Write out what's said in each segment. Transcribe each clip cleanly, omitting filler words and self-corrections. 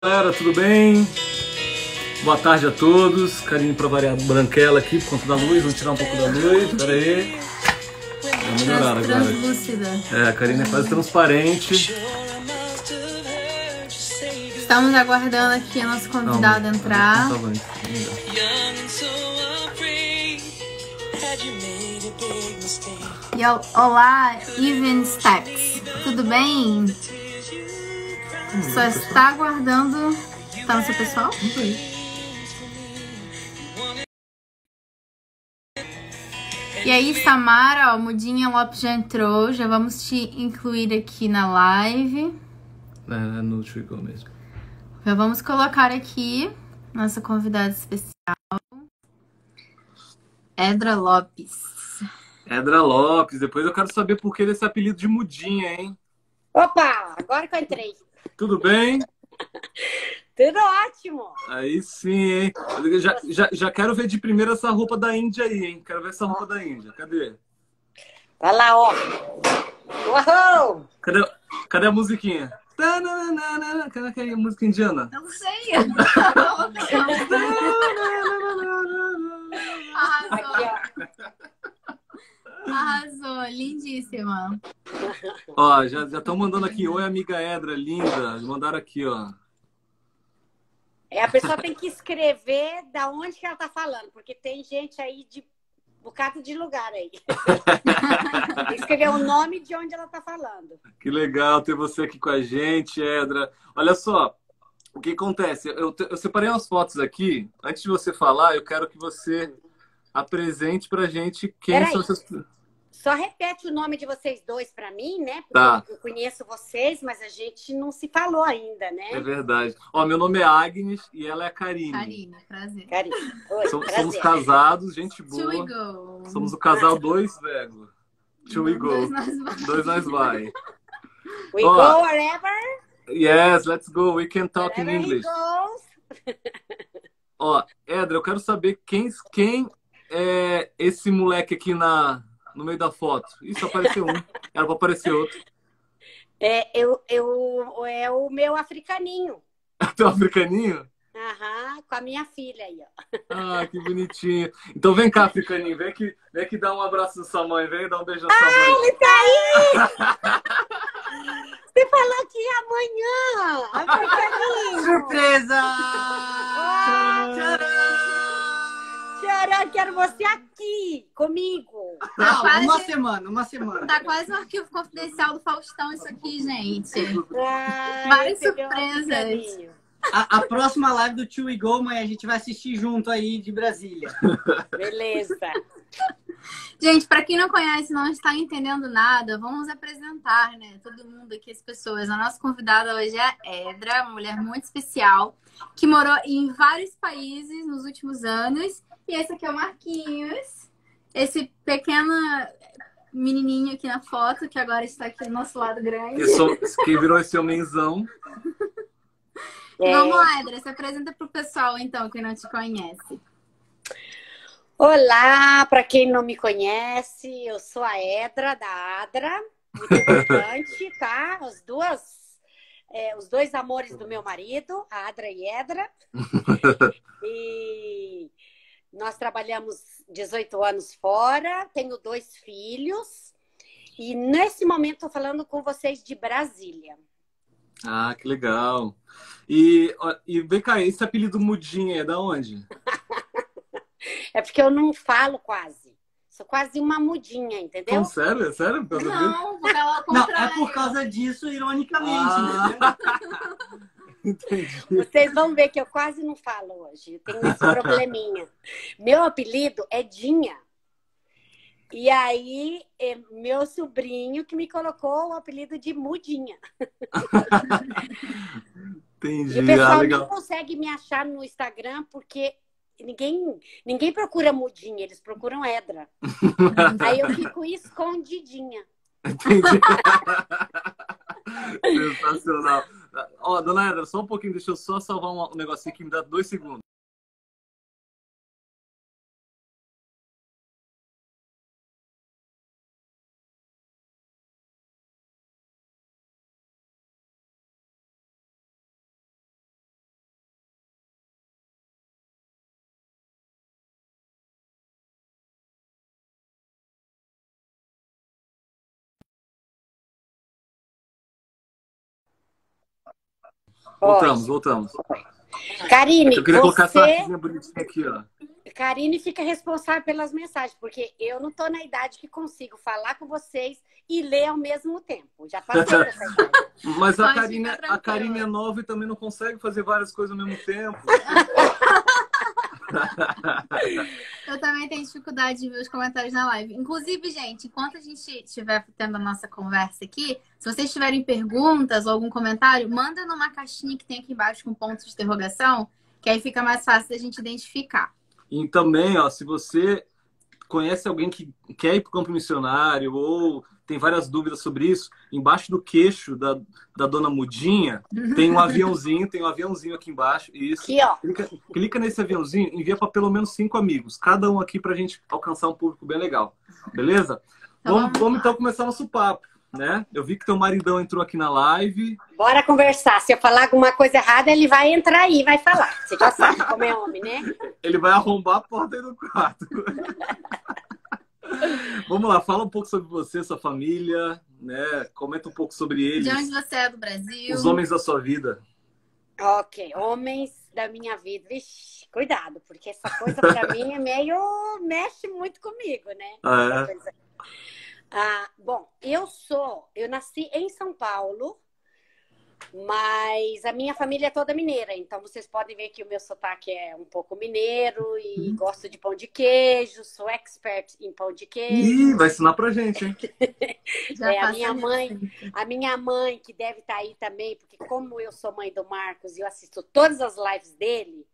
Galera, tudo bem? Boa tarde a todos. Carinho pra variar branquela aqui por conta da luz. Vamos tirar um pouco da luz. Pera aí. Vai melhorar agora. Translúcida. É, a Karine é quase transparente. Estamos aguardando aqui o nosso convidado entrar. Não, tá bom. E olá, Even Stacks. Tudo bem? Só está aguardando. Tá no seu pessoal? E aí, Samara, ó, Mudinha Lopes já entrou. Já vamos te incluir aqui na live. É no Trigo mesmo. Já vamos colocar aqui nossa convidada especial, Edra Lopes. Edra Lopes. Depois eu quero saber por que desse apelido de Mudinha, hein? Opa, agora que eu entrei. Tudo bem? Tudo ótimo. Aí sim, hein? Já quero ver de primeira essa roupa da Índia aí, hein? Quero ver essa roupa da Índia. Cadê? Vai lá, ó. Uou! Cadê a musiquinha? Cadê a música indiana? Não sei. Arrasou. Aqui, ó. Arrasou, lindíssima. Ó, já estão mandando aqui. Oi, amiga Edra, linda. Mandaram aqui, ó. A pessoa tem que escrever da onde que ela tá falando, porque tem gente aí de bocado de lugar aí. Tem que escrever o nome de onde ela tá falando. Que legal ter você aqui com a gente, Edra. Olha só, o que acontece? Eu separei umas fotos aqui. Antes de você falar, eu quero que você apresente pra gente quem são essas... Só repete o nome de vocês dois pra mim, né? Porque Tá. eu conheço vocês, mas a gente não se falou ainda, né? É verdade. Ó, meu nome é Agnes e ela é a Karine. Karine, prazer. Karine. Oi, Somos prazer. casados, gente To we boa. go. Somos o casal dois, velho. To we go. Dois nós vamos. Dois nós vai. We Ó, go wherever. Yes, let's go. We can talk in Wherever he English. goes. Ó, Edra, eu quero saber quem é esse moleque aqui no meio da foto. Isso apareceu um. Era pra aparecer outro. É o meu africaninho. Tem um africaninho? Aham, com a minha filha aí, ó. Ah, que bonitinho. Então vem cá, africaninho. Vem aqui dar um abraço na sua mãe. Vem dar um beijo na sua mãe. Ele tá aí! Você falou que ia amanhã! Africaninho! Surpresa! Tcharam, quero você aqui, comigo! Não, quase- uma semana. Tá quase um arquivo confidencial do Faustão isso aqui, gente. Ai, Várias eu peguei um surpresas. africaninho. A próxima live do Tio e Go, mãe, a gente vai assistir junto aí de Brasília. Beleza. Gente, pra quem não conhece, não está entendendo nada, vamos apresentar, né? Todo mundo aqui, as pessoas. A nossa convidada hoje é a Edra, uma mulher muito especial, que morou em vários países nos últimos anos. E esse aqui é o Marquinhos, esse pequeno menininho aqui na foto, que agora está aqui do nosso lado grande. Que virou esse homenzão. Vamos lá, Edra, se apresenta pro pessoal, então, quem não te conhece. Olá, para quem não me conhece, eu sou a Edra, da Adra, muito importante, tá? Os dois amores do meu marido, a Adra e Edra. E nós trabalhamos 18 anos fora, tenho 2 filhos. E nesse momento estou falando com vocês de Brasília. Ah, que legal. E vem cá, esse apelido Mudinha é da onde? É porque eu não falo quase. Sou quase uma mudinha, entendeu? Então, sério? É sério? Por causa disso? Não, porque ela é o Não, contrário. é por causa disso, ironicamente. Ah. Entendeu? Entendi. Vocês vão ver que eu quase não falo hoje. Eu tenho esse probleminha. Meu apelido é Dinha. E aí, meu sobrinho que me colocou o apelido de Mudinha. Entendi. E o pessoal legal. não consegue me achar no Instagram porque ninguém procura Mudinha, eles procuram Edra. Aí eu fico escondidinha. Entendi. Sensacional. Ó, dona Edra, só um pouquinho, deixa eu só salvar um negocinho que me dá 2 segundos. Voltamos, voltamos. Karine, Eu queria colocar essa você... artezinha bonitinha aqui, ó. Karine fica responsável pelas mensagens, porque eu não tô na idade que consigo falar com vocês e ler ao mesmo tempo. Já passei dessa idade. Mas Pode a ficar Karine tranquila. é nova e também não consegue fazer várias coisas ao mesmo tempo. Eu também tenho dificuldade de ver os comentários na live. Inclusive, gente, enquanto a gente estiver tendo a nossa conversa aqui, se vocês tiverem perguntas ou algum comentário, manda numa caixinha que tem aqui embaixo com ponto de interrogação, que aí fica mais fácil da gente identificar. E também, ó, se você conhece alguém que quer ir para o campo missionário ou tem várias dúvidas sobre isso, embaixo do queixo da dona Mudinha tem um aviãozinho aqui embaixo. Isso. Aqui, ó. Clica nesse aviãozinho, envia para pelo menos 5 amigos, cada um aqui para a gente alcançar um público bem legal. Beleza? Vamos então começar nosso papo, né? Eu vi que teu maridão entrou aqui na live. Bora conversar. Se eu falar alguma coisa errada, ele vai entrar aí e vai falar. Você já sabe como é homem, né? Ele vai arrombar a porta aí do quarto. Vamos lá, fala um pouco sobre você, sua família, né? Comenta um pouco sobre eles. De onde você é do Brasil? Os homens da sua vida. Ok, homens da minha vida. Vixe, cuidado, porque essa coisa pra mim é meio... mexe muito comigo, né? Bom, eu nasci em São Paulo, mas a minha família é toda mineira, então vocês podem ver que o meu sotaque é um pouco mineiro e gosto de pão de queijo, sou expert em pão de queijo. Ih, vai ensinar pra gente, hein? A minha mãe, que deve estar aí também, porque como eu sou mãe do Marcos e eu assisto todas as lives dele,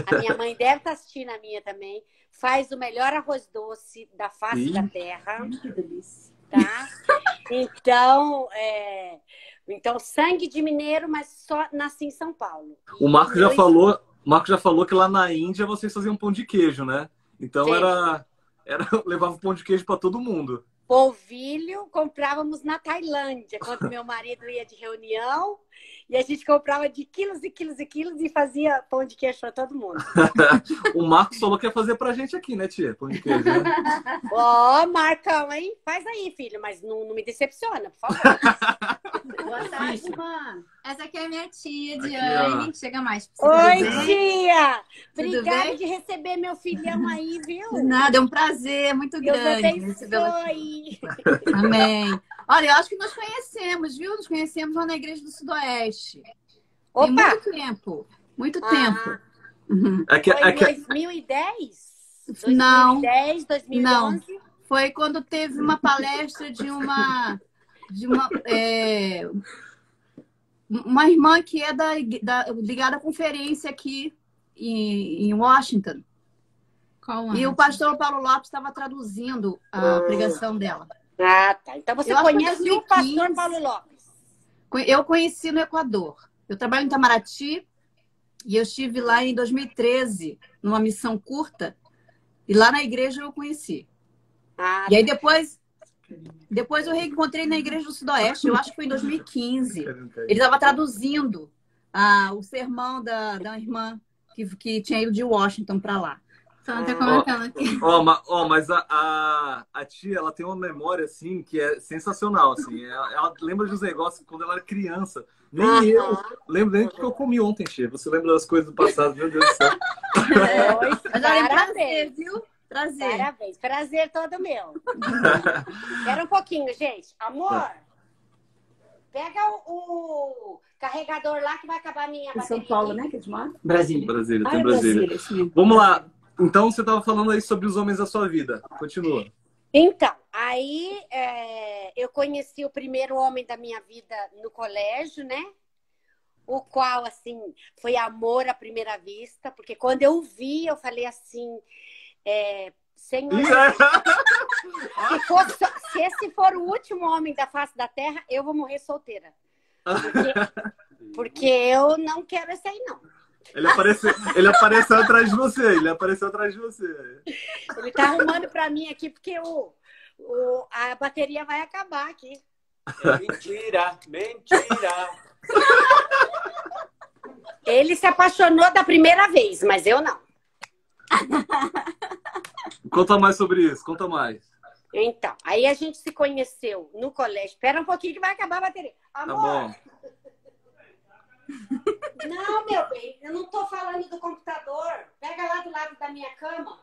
a minha mãe deve estar assistindo a minha também, faz o melhor arroz doce da face da terra. Que delícia. Tá? Então, sangue de mineiro, mas só nasci em São Paulo. O Marco já falou que lá na Índia vocês faziam pão de queijo, né? Então levava pão de queijo para todo mundo. Polvilho comprávamos na Tailândia, quando meu marido ia de reunião, e a gente comprava de quilos e quilos e quilos e fazia pão de queijo para todo mundo. O Marcos falou que ia fazer pra gente aqui, né, tia? Pão de queijo, né? Ó, Marcão, hein? Faz aí, filho, mas não me decepciona, por favor. Boa tarde, mano. Essa aqui é minha tia, Aqui, Diane. Chega mais. Oi, tia! Tudo Obrigada bem? de receber meu filhão aí, viu? De nada, é um prazer muito Deus grande recebê-lo aqui. abençoe! Amém. Olha, eu acho que nós conhecemos, viu? Nos conhecemos lá na Igreja do Sudoeste. Tem Opa! muito tempo. Muito tempo. Uhum. Foi em 2010? Não. 2010, 2011? Foi quando teve uma palestra de uma irmã que é ligada à conferência aqui em Washington. E o pastor Paulo Lopes estava traduzindo a pregação dela. Ah, tá. Então você Eu acho que conhece foi o pastor 2015. Paulo Lopes? Eu conheci no Equador. Eu trabalho em Itamaraty e eu estive lá em 2013, numa missão curta, e lá na igreja eu conheci. E aí depois eu reencontrei na Igreja do Sudoeste, eu acho que foi em 2015. Ele estava traduzindo o sermão da irmã que tinha ido de Washington para lá. Então, até comentando aqui. Mas a tia, ela tem uma memória, assim, que é sensacional, assim. Ela lembra dos negócios quando ela era criança. Nem eu lembro nem do que eu comi ontem, tia. Você lembra das coisas do passado, meu Deus do céu. Mas olha, é um prazer, viu? Prazer. Parabéns. Prazer todo meu. Espera um pouquinho, gente. Amor, pega o carregador lá que vai acabar a minha bateria. São Paulo, né? Que é de lá? Brasília. Tem Brasília. Vamos lá. Então, você estava falando aí sobre os homens da sua vida. Continua. Então, aí eu conheci o primeiro homem da minha vida no colégio, né? O qual, assim, foi amor à primeira vista. Porque quando eu vi, eu falei assim... Senhor, se esse for o último homem da face da terra, eu vou morrer solteira. Porque eu não quero esse aí, não. Ele apareceu atrás de você. Ele tá arrumando pra mim aqui, porque a bateria vai acabar aqui. É mentira. Ele se apaixonou da primeira vez, mas eu não. Conta mais sobre isso, conta mais. Então, aí a gente se conheceu no colégio. Espera um pouquinho que vai acabar a bateria. Amor! Tá bom. Não, meu bem, eu não tô falando do computador. Pega lá do lado da minha cama.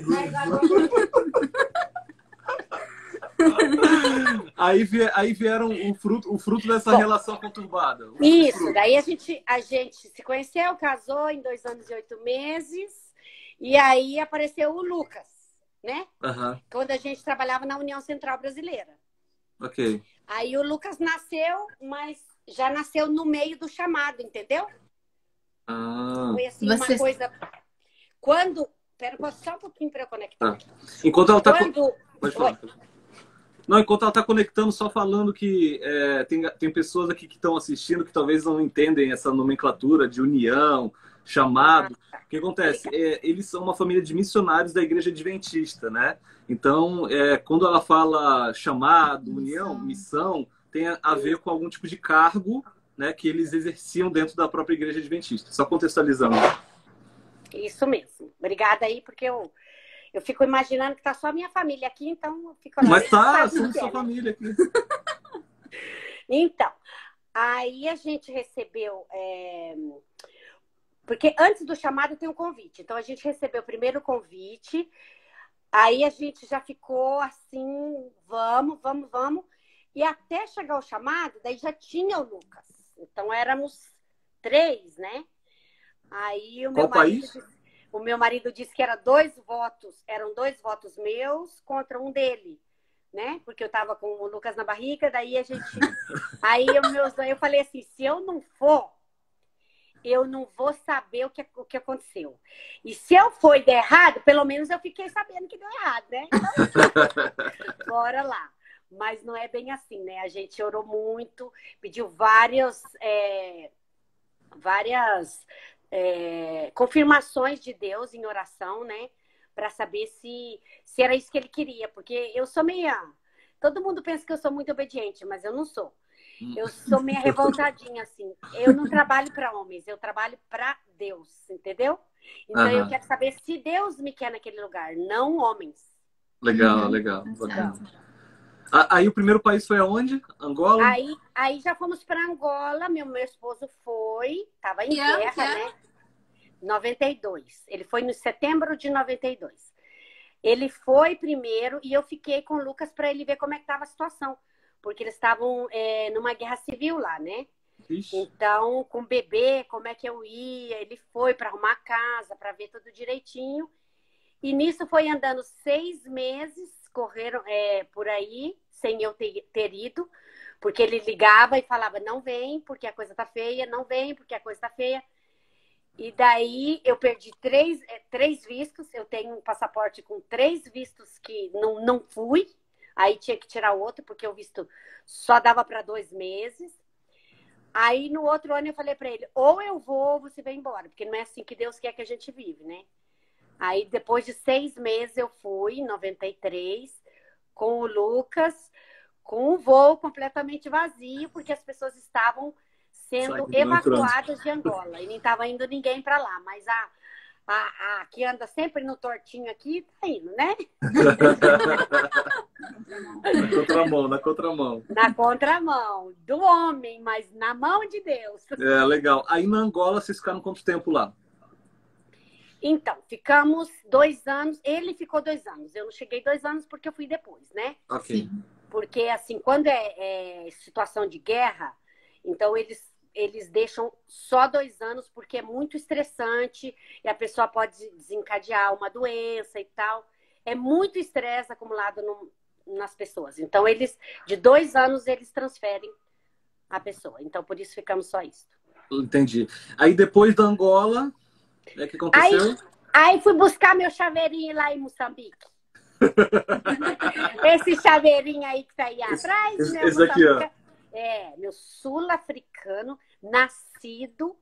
Mas agora... Aí vieram o fruto dessa Bom, relação conturbada. Isso, Fruto. daí a gente se conheceu, casou em 2 anos e 8 meses. E aí apareceu o Lucas, né? Aham, Quando a gente trabalhava na União Central Brasileira. ok. Aí o Lucas nasceu, mas já nasceu no meio do chamado, entendeu? Ah, Foi assim Você- uma coisa. Quando. Pera, posso só um pouquinho para eu conectar? tá. Enquanto ela tá... Quando. Pode falar. Oi. Não, enquanto ela está conectando, só falando que tem pessoas aqui que estão assistindo que talvez não entendem essa nomenclatura de união, chamado. O que acontece? Eles são uma família de missionários da Igreja Adventista, né? Então, quando ela fala chamado, união, missão, tem a ver com algum tipo de cargo, né, que eles exerciam dentro da própria Igreja Adventista. Só contextualizando. Isso mesmo. Obrigada aí, porque eu fico imaginando que tá só a minha família aqui, então eu fico lá. Mas tá, Sabe o somos que é, sua né? família aqui. Então, aí a gente recebeu. Porque antes do chamado tem um convite. Então a gente recebeu o primeiro convite, aí a gente já ficou assim, vamos. E até chegar o chamado, daí já tinha o Lucas. Então éramos 3, né? Aí Qual país? O meu marido disse que eram 2 votos meus contra um dele, né? Porque eu tava com o Lucas na barriga, daí a gente. Aí eu falei assim: se eu não for, eu não vou saber o que aconteceu. E se eu for e der errado, pelo menos eu fiquei sabendo que deu errado, né? Então, bora lá. Mas não é bem assim, né? A gente orou muito, pediu várias confirmações de Deus em oração, né? Para saber se era isso que ele queria. Porque eu sou meia... Todo mundo pensa que eu sou muito obediente, mas eu não sou. Eu sou meia revoltadinha, assim. Eu não trabalho para homens, eu trabalho para Deus, entendeu? Então eu quero saber se Deus me quer naquele lugar, não homens. Legal, legal. Bacana. Aí o primeiro país foi aonde? Angola? Aí já fomos para Angola, meu esposo foi, estava em guerra, né? 92. Ele foi no setembro de 92. Ele foi primeiro e eu fiquei com o Lucas para ele ver como é que estava a situação. Porque eles estavam numa guerra civil lá, né? Ixi. Então, com o bebê, como é que eu ia? Ele foi para arrumar a casa, para ver tudo direitinho. E nisso foi andando 6 meses, correram por aí, sem eu ter ido. Porque ele ligava e falava, não vem, porque a coisa tá feia, não vem, porque a coisa tá feia. E daí eu perdi 3 vistos. Eu tenho um passaporte com 3 vistos que não fui. Aí tinha que tirar outro, porque o visto só dava para 2 meses. Aí no outro ano eu falei para ele, ou eu vou ou você vai embora, porque não é assim que Deus quer que a gente vive, né? Aí depois de 6 meses eu fui, em 93, com o Lucas, com um voo completamente vazio, porque as pessoas estavam sendo evacuadas de Angola. E nem estava indo ninguém para lá, mas a que anda sempre no tortinho aqui, tá indo, né? Na contramão. Na contramão do homem, mas na mão de Deus. Legal. Aí na Angola, vocês ficaram quanto tempo lá? Então, ficamos 2 anos. Ele ficou 2 anos. Eu não cheguei 2 anos porque eu fui depois, né? Ok. Porque, assim, quando é situação de guerra, então eles deixam só 2 anos porque é muito estressante e a pessoa pode desencadear uma doença e tal. É muito estresse acumulado nas pessoas. Então, de 2 anos, eles transferem a pessoa. Então, por isso ficamos só isso. Entendi. Aí depois da Angola, o que aconteceu? Aí fui buscar meu chaveirinho lá em Moçambique. Esse chaveirinho aí que tá aí atrás, esse aqui, ó. Meu sul-africano, nascido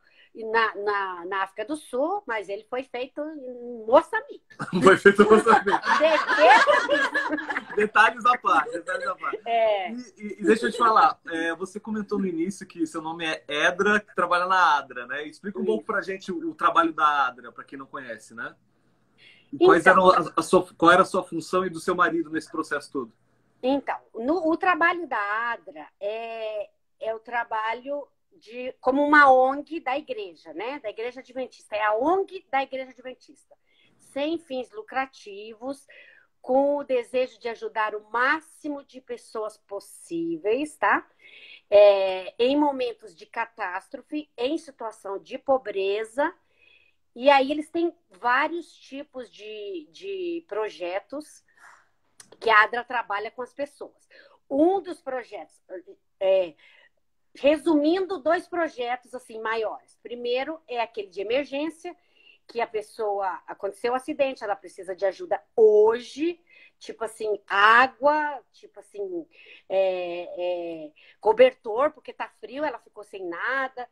na África do Sul, mas ele foi feito em Moçambique. Foi feito em Moçambique. Detalhes à parte. E deixa eu te falar, você comentou no início que seu nome é Edra, que trabalha na Adra, né? Explica um pouco pra gente o trabalho da Adra, para quem não conhece, né? E qual era a sua função e do seu marido nesse processo todo? Então, o trabalho da Adra é o trabalho como uma ONG da igreja, né? Da Igreja Adventista. É a ONG da Igreja Adventista. Sem fins lucrativos, com o desejo de ajudar o máximo de pessoas possíveis, tá? Em momentos de catástrofe, em situação de pobreza. E aí eles têm vários tipos de projetos que a ADRA trabalha com as pessoas. Um dos projetos, resumindo, 2 projetos assim maiores. Primeiro é aquele de emergência, que a pessoa aconteceu um acidente, ela precisa de ajuda hoje, tipo assim, água, tipo assim, cobertor, porque tá frio, ela ficou sem nada.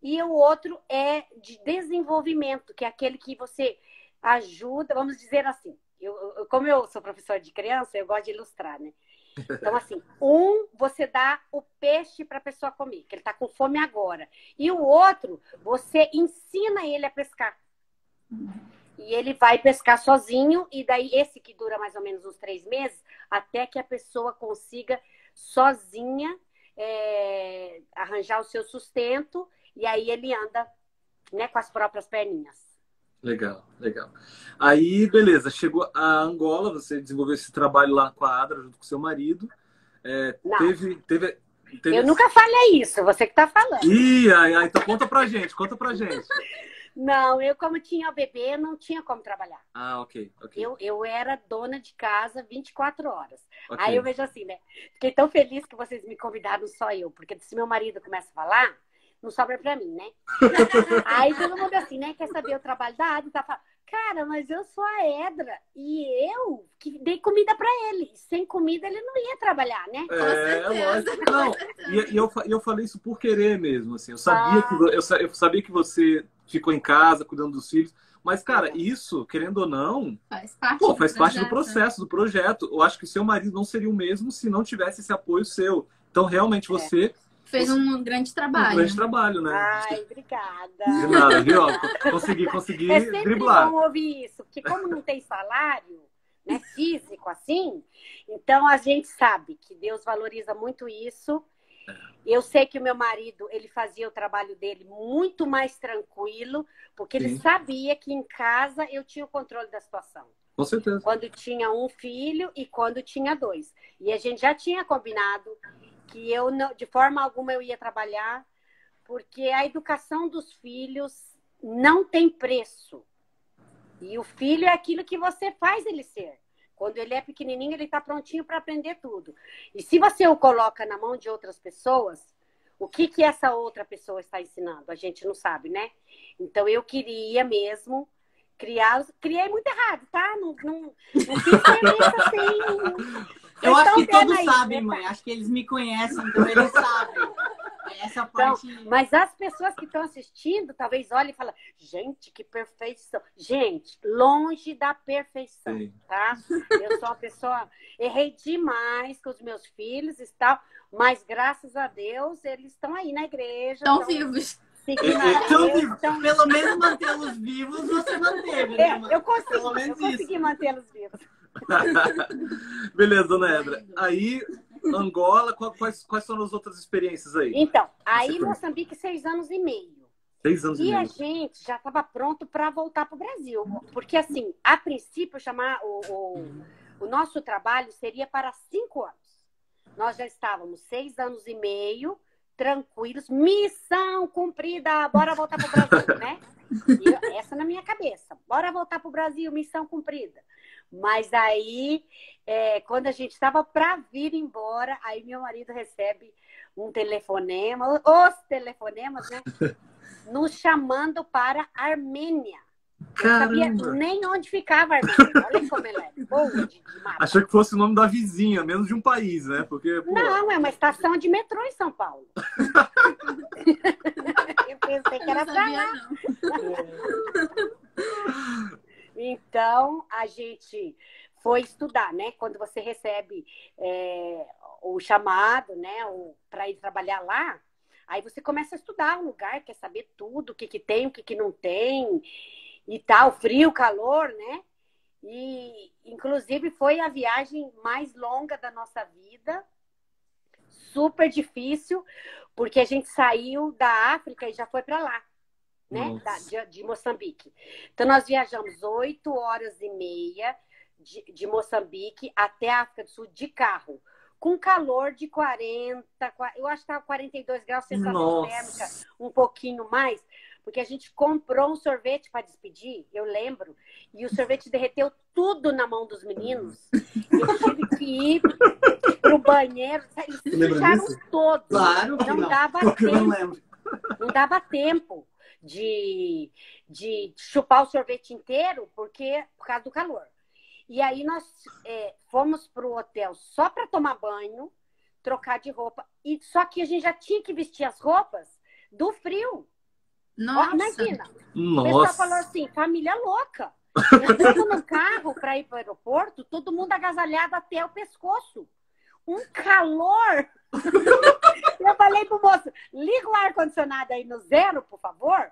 E o outro é de desenvolvimento, que é aquele que você ajuda, vamos dizer assim, como eu sou professora de criança, eu gosto de ilustrar, né? Então, assim, você dá o peixe para a pessoa comer, que ele está com fome agora. E o outro, você ensina ele a pescar. E ele vai pescar sozinho, e daí esse que dura mais ou menos uns 3 meses, até que a pessoa consiga sozinha arranjar o seu sustento, e aí ele anda, né, com as próprias perninhas. Legal, legal. Aí, beleza, chegou a Angola, você desenvolveu esse trabalho lá com a ADRA, junto com seu marido. Não, Teve... eu nunca falei isso, você que está falando. Então conta pra gente, conta pra gente. Não, eu como tinha o bebê, não tinha como trabalhar. Ah, ok. Eu era dona de casa 24 horas. Ok. Aí eu vejo assim, né? Fiquei tão feliz que vocês me convidaram, só eu. Porque se meu marido começa a falar, não sobra pra mim, né? Aí todo mundo assim, né? Quer saber o trabalho da Ada? Tá falando, cara, mas eu sou a Edra. E eu que dei comida pra ele. Sem comida ele não ia trabalhar, né? Lógico. Não, e eu falei isso por querer mesmo, assim. Eu sabia que você ficou em casa cuidando dos filhos. Mas, cara, isso, querendo ou não, faz parte do processo, do projeto. Eu acho que o seu marido não seria o mesmo se não tivesse esse apoio seu. Então, realmente, você fez um grande trabalho. Um grande trabalho, né? Ai, obrigada. De nada, viu? Consegui É sempre driblar. bom ouvir isso, porque como não tem salário, né, físico assim, então a gente sabe que Deus valoriza muito isso. Eu sei que o meu marido, ele fazia o trabalho dele muito mais tranquilo, porque ele sabia que em casa eu tinha o controle da situação. Com certeza. Quando tinha um filho e quando tinha 2. E a gente já tinha combinado que eu não, de forma alguma eu ia trabalhar, porque a educação dos filhos não tem preço. E o filho é aquilo que você faz ele ser. Quando ele é pequenininho, ele está prontinho para aprender tudo. E se você o coloca na mão de outras pessoas, o que essa outra pessoa está ensinando? A gente não sabe, né? Então, eu queria mesmo criei muito errado, tá? Não fiz isso assim. Eu acho que todos sabem, mãe. Acho que eles me conhecem, então eles sabem. Essa parte... Então, mas as pessoas que estão assistindo, talvez olhem e falem, gente, que perfeição. Gente, longe da perfeição, tá? Eu sou uma pessoa... Errei demais com os meus filhos e tal, mas graças a Deus, eles estão aí na igreja. Estão vivos. Então, pelo menos mantê-los vivos você manteve, né, mãe? Eu consegui mantê-los vivos. Beleza, dona Edra. Aí, Angola, quais são as outras experiências aí? Então, aí Moçambique, 6 anos e meio. 6 anos e meio. A gente já estava pronto para voltar para o Brasil. Porque, assim, a princípio, o nosso trabalho seria para 5 anos. Nós já estávamos 6 anos e meio, tranquilos, missão cumprida, bora voltar para o Brasil, né? E essa na minha cabeça, bora voltar para o Brasil, missão cumprida. Mas aí, quando a gente estava para vir embora, aí meu marido recebe um telefonema, os telefonemas, né? Nos chamando para a Armênia. Eu não sabia nem onde ficava a Armênia. Olha como ela é boa de mapa. Achei que fosse o nome da vizinha, menos de um país, né? Porque, não, é uma estação de metrô em São Paulo. Eu pensei que era pra lá. Então, a gente foi estudar, né? Quando você recebe o chamado, né? Para ir trabalhar lá, aí você começa a estudar o lugar, quer saber tudo, o que tem, o que não tem, e tal, frio, calor, né? E, inclusive, foi a viagem mais longa da nossa vida, super difícil, porque a gente saiu da África e já foi para lá, né? De Moçambique. Então, nós viajamos 8 horas e meia de Moçambique até a África do Sul de carro, com calor de 40, eu acho que estava 42 graus, sensação térmica um pouquinho mais, porque a gente comprou um sorvete para despedir, eu lembro, e o sorvete derreteu tudo na mão dos meninos. Eu tive que ir pro banheiro, eles se sujaram todos. Claro que não dava tempo. Eu não lembro. Não dava tempo de chupar o sorvete inteiro por causa do calor. E aí nós fomos para o hotel só para tomar banho, trocar de roupa. Só que a gente já tinha que vestir as roupas do frio. Nossa. Ó, imagina. Nossa. O pessoal falou assim, família louca. Entrando no carro para ir para o aeroporto, todo mundo agasalhado até o pescoço. Um calor. Eu falei pro moço, liga o ar-condicionado aí no 0, por favor,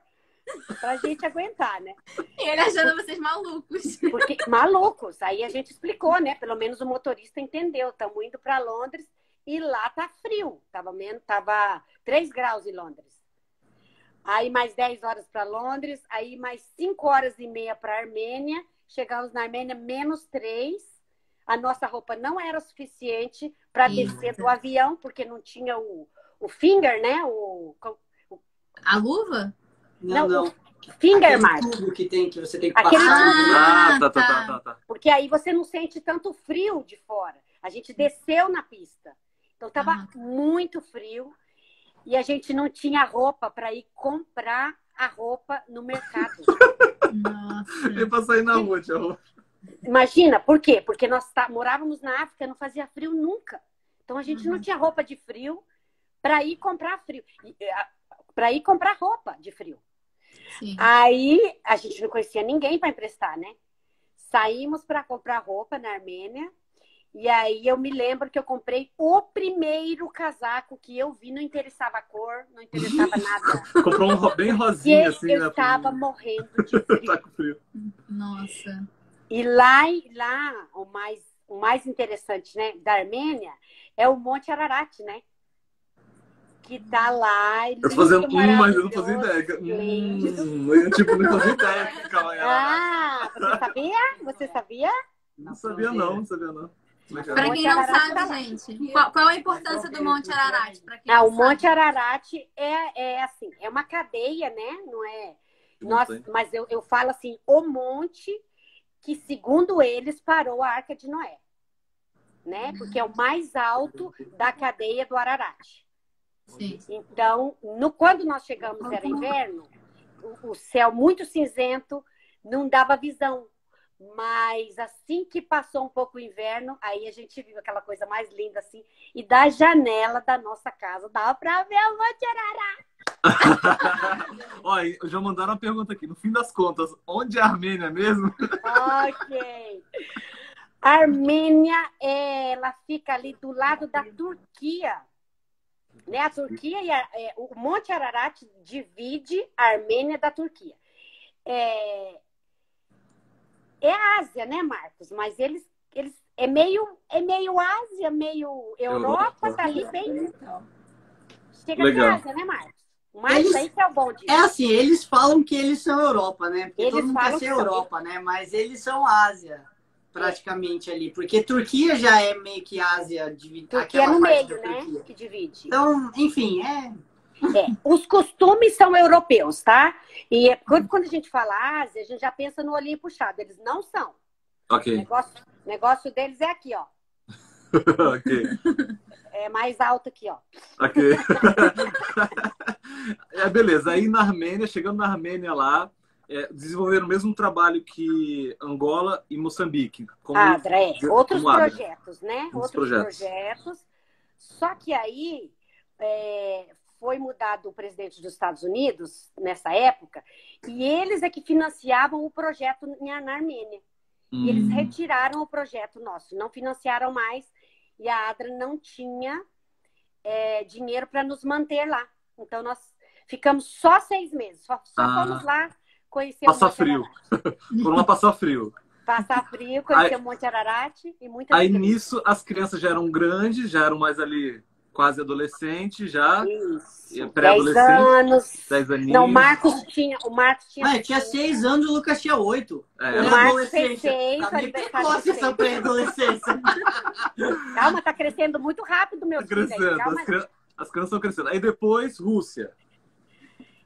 pra gente aguentar, né? E ele achando vocês malucos. Porque, malucos. Aí a gente explicou, né? Pelo menos o motorista entendeu. Estamos indo para Londres e lá tá frio. Tava 3 graus em Londres. Aí mais 10 horas para Londres, aí mais 5 horas e meia para Armênia. Chegamos na Armênia, -3. A nossa roupa não era suficiente para descer do avião, porque não tinha o finger, né? A luva? Não. Finger Aquele mark. tubo que você tem que Aquele passar. Tá. Porque aí você não sente tanto frio de fora. A gente desceu na pista. Então tava muito frio e a gente não tinha roupa para ir comprar a roupa no mercado. Nossa. E pra sair na rua, tia Rô. Imagina, por quê? Porque nós morávamos na África, não fazia frio nunca. Então a gente não tinha roupa de frio para ir comprar roupa de frio. Sim. Aí a gente não conhecia ninguém para emprestar, né? Saímos para comprar roupa na Armênia. E aí eu me lembro que eu comprei o primeiro casaco que eu vi, não interessava a cor, não interessava nada. Comprou um bem rosinha, assim, eu né? estava morrendo de frio. Tá com frio. Nossa. E lá o mais interessante, né, da Armênia é o Monte Ararat, né? Que tá lá. Eu tô fazendo mas eu não fazia maravilhoso, ideia. Tipo, não fazia ideia que ficava em Ararat. você sabia? Você sabia? Não sabia não. Legal. Pra quem não sabe, gente, qual a importância do Monte Ararat? Pra quem não O Monte sabe? Ararat é assim, é uma cadeia, né? Não é? Mas eu falo assim, o monte que, segundo eles, parou a Arca de Noé, né? Porque é o mais alto da cadeia do Ararat. Sim. Então, quando nós chegamos, era inverno, o céu muito cinzento, não dava visão. Mas assim que passou um pouco o inverno, aí a gente viu aquela coisa mais linda assim, e da janela da nossa casa dava para ver o Monte Ararat. Olha, já mandaram uma pergunta aqui. No fim das contas, onde é a Armênia mesmo? Ok. A Armênia, ela fica ali do lado da Turquia. Né? A Turquia o Monte Ararat divide a Armênia da Turquia. É a Ásia, né, Marcos? Mas eles é meio Ásia, meio Europa, tá ali bem. Chega de Ásia, né, Marcos? Mas aí que é o bom disso. É assim, eles falam que eles são Europa, né? Porque Eles todo mundo falam quer ser que são. Europa, né? Mas eles são Ásia, praticamente ali. Porque Turquia já é meio que Ásia. Turquia é no parte meio, da né? Turquia. Que divide. Então, enfim, Os costumes são europeus, tá? E quando a gente fala Ásia, a gente já pensa no olhinho puxado. Eles não são. Ok. O negócio deles é aqui, ó. Ok. É mais alto aqui, ó. Ok. Beleza. Aí na Armênia, chegando na Armênia lá, desenvolveram o mesmo trabalho que Angola e Moçambique. Adra, outros como Adra. projetos, né? Outros projetos. Só que aí foi mudado o presidente dos Estados Unidos nessa época, e eles é que financiavam o projeto na Armênia. E eles retiraram o projeto nosso, não financiaram mais, e a Adra não tinha dinheiro para nos manter lá. Então nós ficamos só 6 meses, só fomos lá conhecer passar o Monte frio. Ararat. Foram lá passar frio. Passar frio, conhecer o Monte Ararat e muita Aí alegria. nisso as crianças já eram grandes, já eram mais ali quase adolescente já. Isso. 10 Pré-adolescente. anos. 10 aninhos. Não, o Marcos tinha. Ah, eu tinha 6 anos, o Lucas tinha 8. É. O Marcos fez 6, Tá o meio aniversário precoce de essa 6. pré-adolescência. Calma, tá crescendo muito rápido, meu Tá filho. crescendo. Calma. As crianças estão crescendo. Aí depois, Rússia.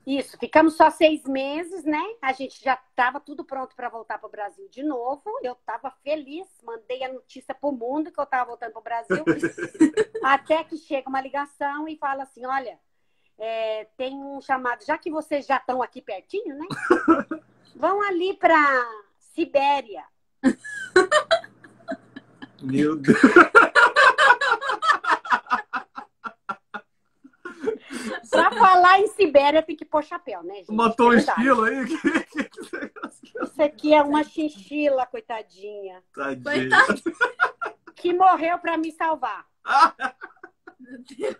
Isso, ficamos só 6 meses, né? A gente já estava tudo pronto para voltar para o Brasil de novo. Eu estava feliz, mandei a notícia para o mundo que eu estava voltando para o Brasil. Até que chega uma ligação e fala assim: olha, tem um chamado, já que vocês já estão aqui pertinho, né? Vão ali para Sibéria. Meu Deus. Para falar em Sibéria tem que pôr chapéu, né, gente? Matou um É verdade. esquilo aí? Isso aqui é uma chinchila, coitadinha. Tadinho. Coitado. Que morreu para me salvar.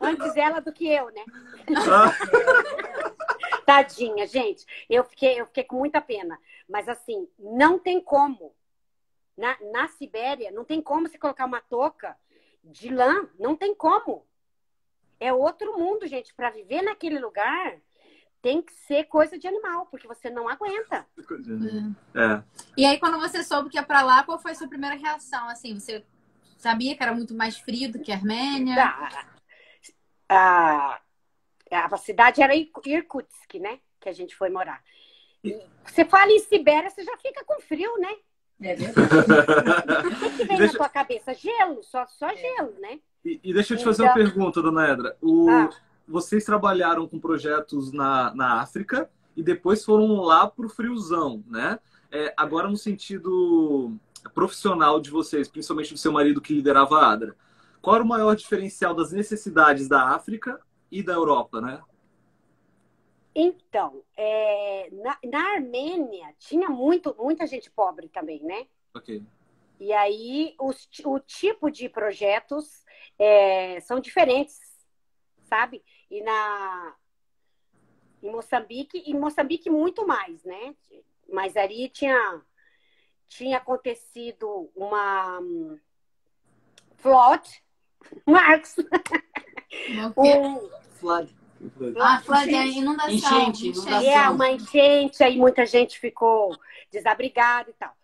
Antes ela do que eu, né? Tadinha, gente. Eu fiquei com muita pena. Mas assim, não tem como. Na Sibéria, não tem como você colocar uma touca de lã. Não tem como. É outro mundo, gente. Para viver naquele lugar, tem que ser coisa de animal, porque você não aguenta. É. E aí, quando você soube que ia pra lá, qual foi a sua primeira reação? Assim, você sabia que era muito mais frio do que a Armênia? A cidade era Irkutsk, né? Que a gente foi morar. E você fala em Sibéria, você já fica com frio, né? É verdade. O que vem na tua cabeça? Gelo, só gelo, né? E deixa eu te fazer uma pergunta, dona Edra. Vocês trabalharam com projetos na África e depois foram lá pro friozão, né? Agora, no sentido profissional de vocês, principalmente do seu marido que liderava a Adra, qual era o maior diferencial das necessidades da África e da Europa, né? Então, na Armênia tinha muita gente pobre também, né? Ok. E aí o tipo de projetos são diferentes, sabe? E em Moçambique muito mais, né? Mas ali tinha acontecido uma flood, Marcos. Flood. Flood é inundação. Enchente. Uma enchente, aí muita gente ficou desabrigada e tal.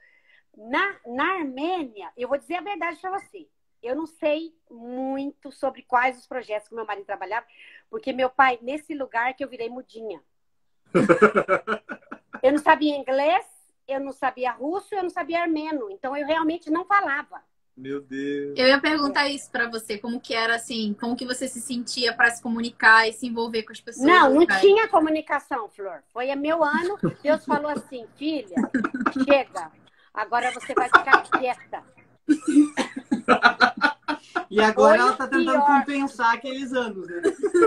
Na Armênia, eu vou dizer a verdade para você. Eu não sei muito sobre quais os projetos que meu marido trabalhava, porque meu pai, nesse lugar que eu virei mudinha. Eu não sabia inglês, eu não sabia russo, eu não sabia armeno. Então, eu realmente não falava. Meu Deus. Eu ia perguntar isso pra você, como que era assim, como que você se sentia pra se comunicar e se envolver com as pessoas? Não tinha comunicação, Flor. Foi meu ano, Deus falou assim: filha, chega, agora você vai ficar quieta. E agora ela tá tentando compensar aqueles anos, né?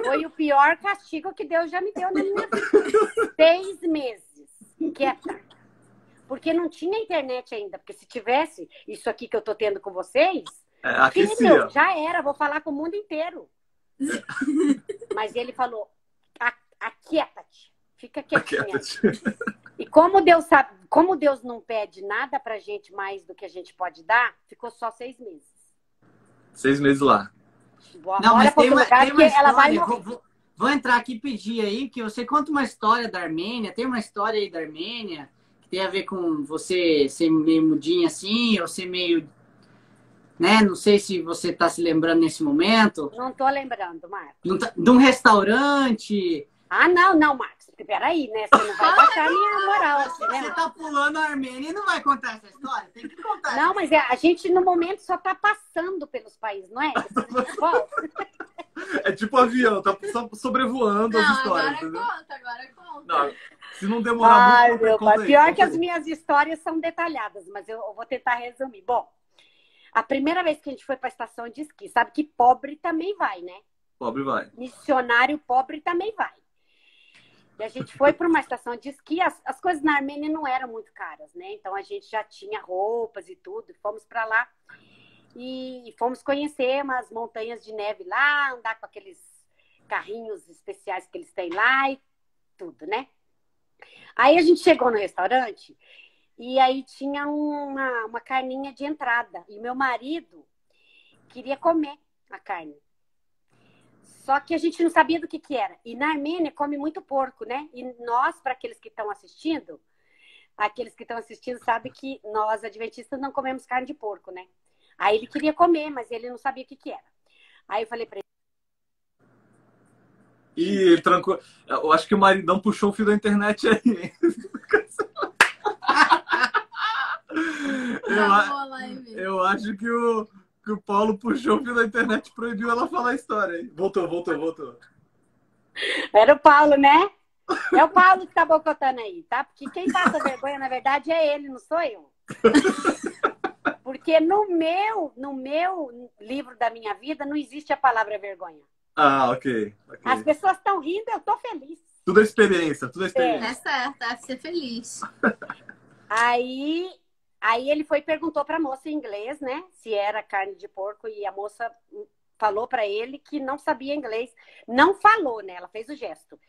Foi o pior castigo que Deus já me deu na minha vida. 6 meses, quieta. Porque não tinha internet ainda. Porque se tivesse isso aqui que eu tô tendo com vocês, filho, já era, vou falar com o mundo inteiro. Mas ele falou: aquieta-te, fica quietinha. E como Deus não pede nada pra gente mais do que a gente pode dar, ficou só 6 meses. 6 meses lá. Não, mas tem uma ela vai história. Vou entrar aqui e pedir aí que você conta uma história da Armênia. Tem uma história aí da Armênia que tem a ver com você ser meio mudinha assim, ou ser meio... né? Não sei se você está se lembrando nesse momento. Não tô lembrando, Marcos. De um restaurante. Não, Marcos. Peraí, né? Você não vai baixar a minha moral, assim, né? Você tá pulando a Armênia e não vai contar essa história? Tem que contar. Não, mas a gente, no momento, só tá passando pelos países, não é? É tipo avião, tá só sobrevoando as histórias. Agora conta. Não, se não demorar muito, meu pai. aí, Pior que as minhas histórias são detalhadas, mas eu vou tentar resumir. Bom, a primeira vez que a gente foi pra estação de esqui, sabe que pobre também vai, né? Pobre vai. Missionário pobre também vai. E a gente foi para uma estação de esqui. As coisas na Armênia não eram muito caras, né? Então a gente já tinha roupas e tudo. Fomos para lá e fomos conhecer umas montanhas de neve lá, andar com aqueles carrinhos especiais que eles têm lá e tudo, né? Aí a gente chegou no restaurante e aí tinha uma carninha de entrada. E meu marido queria comer a carne. Só que a gente não sabia do que era. E na Armênia come muito porco, né? E nós, para aqueles que estão assistindo sabem que nós, adventistas, não comemos carne de porco, né? Aí ele queria comer, mas ele não sabia o que era. Aí eu falei para ele. Ih, ele trancou. Eu acho que o maridão puxou o fio da internet aí. Eu acho que o Paulo puxou o fio da internet e proibiu ela falar a história. Hein? Voltou. Era o Paulo, né? É o Paulo que tá boicotando aí, tá? Porque quem passa vergonha, na verdade, é ele, não sou eu. Porque no meu livro da minha vida não existe a palavra vergonha. Ah, ok. As pessoas estão rindo, eu tô feliz. Tudo é experiência. É certo, deve ser feliz. Aí ele foi e perguntou pra moça em inglês, né? Se era carne de porco, e a moça falou pra ele que não sabia inglês. Não falou, né? Ela fez o gesto.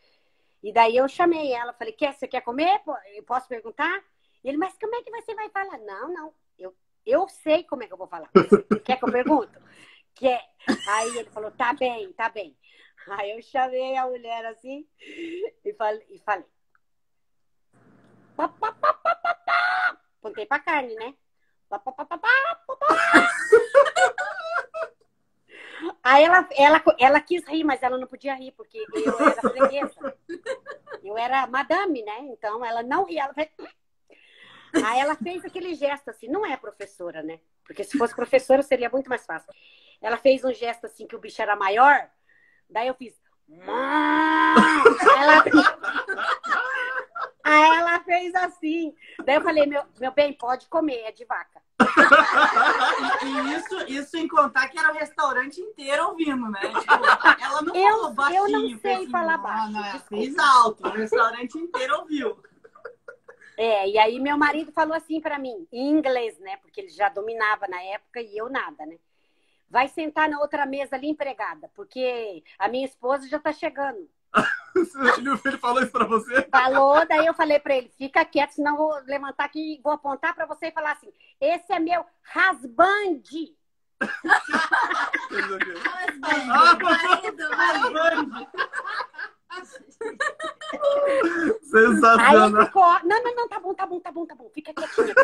E daí eu chamei ela, falei, você quer comer? Eu posso perguntar? Ele, mas como é que você vai falar? Não, eu sei como é que eu vou falar. Quer que eu pergunto? Quer. Aí ele falou, tá bem. Aí eu chamei a mulher assim e falei. Apontei pra carne, né? Aí ela quis rir, mas ela não podia rir, porque eu era freguesa. Eu era madame, né? Então ela não ria. Aí ela fez aquele gesto assim, não é professora, né? Porque se fosse professora seria muito mais fácil. Ela fez um gesto assim que o bicho era maior, daí eu fiz. Aí ela fez assim. Daí eu falei, meu bem, pode comer, é de vaca. E isso sem contar que era o restaurante inteiro ouvindo, né? Tipo, ela não falou baixinho. Eu não sei falar baixo. Não, ela fez alto, o restaurante inteiro ouviu. E aí meu marido falou assim pra mim, em inglês, né? Porque ele já dominava na época e eu nada, né? Vai sentar na outra mesa ali, empregada, porque a minha esposa já tá chegando. Ele falou isso pra você? Falou, daí eu falei pra ele, fica quieto, senão eu vou levantar aqui e vou apontar pra você e falar assim, esse é meu husband. Sensacional. Aí ficou, não, tá bom, fica quietinha.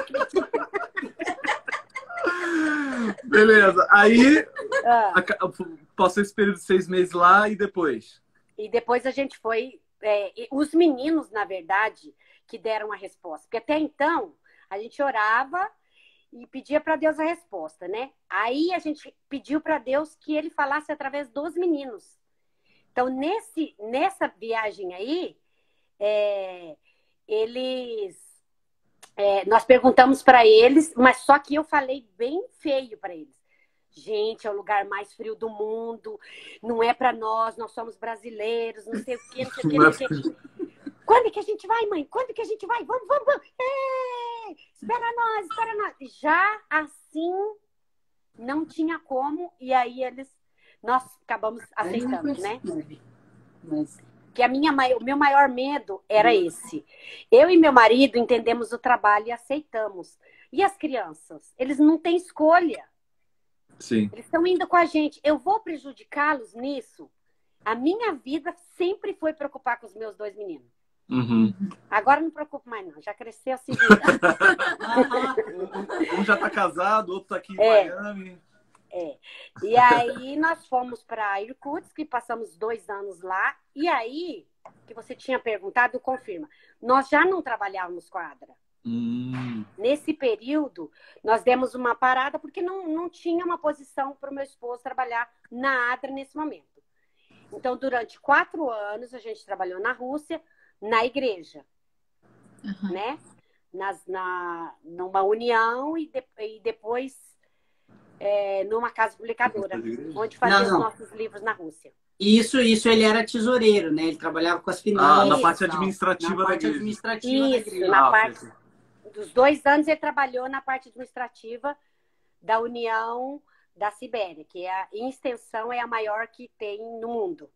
Beleza, aí passou esse período de 6 meses lá e depois? E depois a gente foi, os meninos, na verdade, que deram a resposta. Porque até então, a gente orava e pedia para Deus a resposta, né? Aí a gente pediu para Deus que ele falasse através dos meninos. Então, nessa viagem aí, nós perguntamos para eles, mas só que eu falei bem feio para eles. Gente, é o lugar mais frio do mundo, não é para nós somos brasileiros, não sei o quê, não sei o quê. Quando que a gente vai, mãe? Quando que a gente vai? Vamos. Espera nós. Já assim, não tinha como, e aí nós acabamos aceitando, né? Que o meu maior medo era esse. Eu e meu marido entendemos o trabalho e aceitamos. E as crianças? Eles não têm escolha. Sim. Eles estão indo com a gente. Eu vou prejudicá-los nisso? A minha vida sempre foi preocupar com os meus 2 meninos. Uhum. Agora não me preocupo mais, não. Já cresceu assim. Um já tá casado, outro tá aqui em Miami. E aí nós fomos para Irkutsk, que passamos 2 anos lá. E aí, que você tinha perguntado, confirma. Nós já não trabalhávamos com a Adra. Nesse período, nós demos uma parada porque não tinha uma posição para o meu esposo trabalhar na Adra nesse momento. Então, durante 4 anos, a gente trabalhou na Rússia, na igreja, né? Numa união e depois numa casa publicadora, onde fazia os nossos livros na Rússia. Isso ele era tesoureiro, né? Ele trabalhava com as finanças. Na parte administrativa da igreja. Isso, na parte dos 2 anos ele trabalhou na parte administrativa da União da Sibéria, que em extensão é a maior que tem no mundo.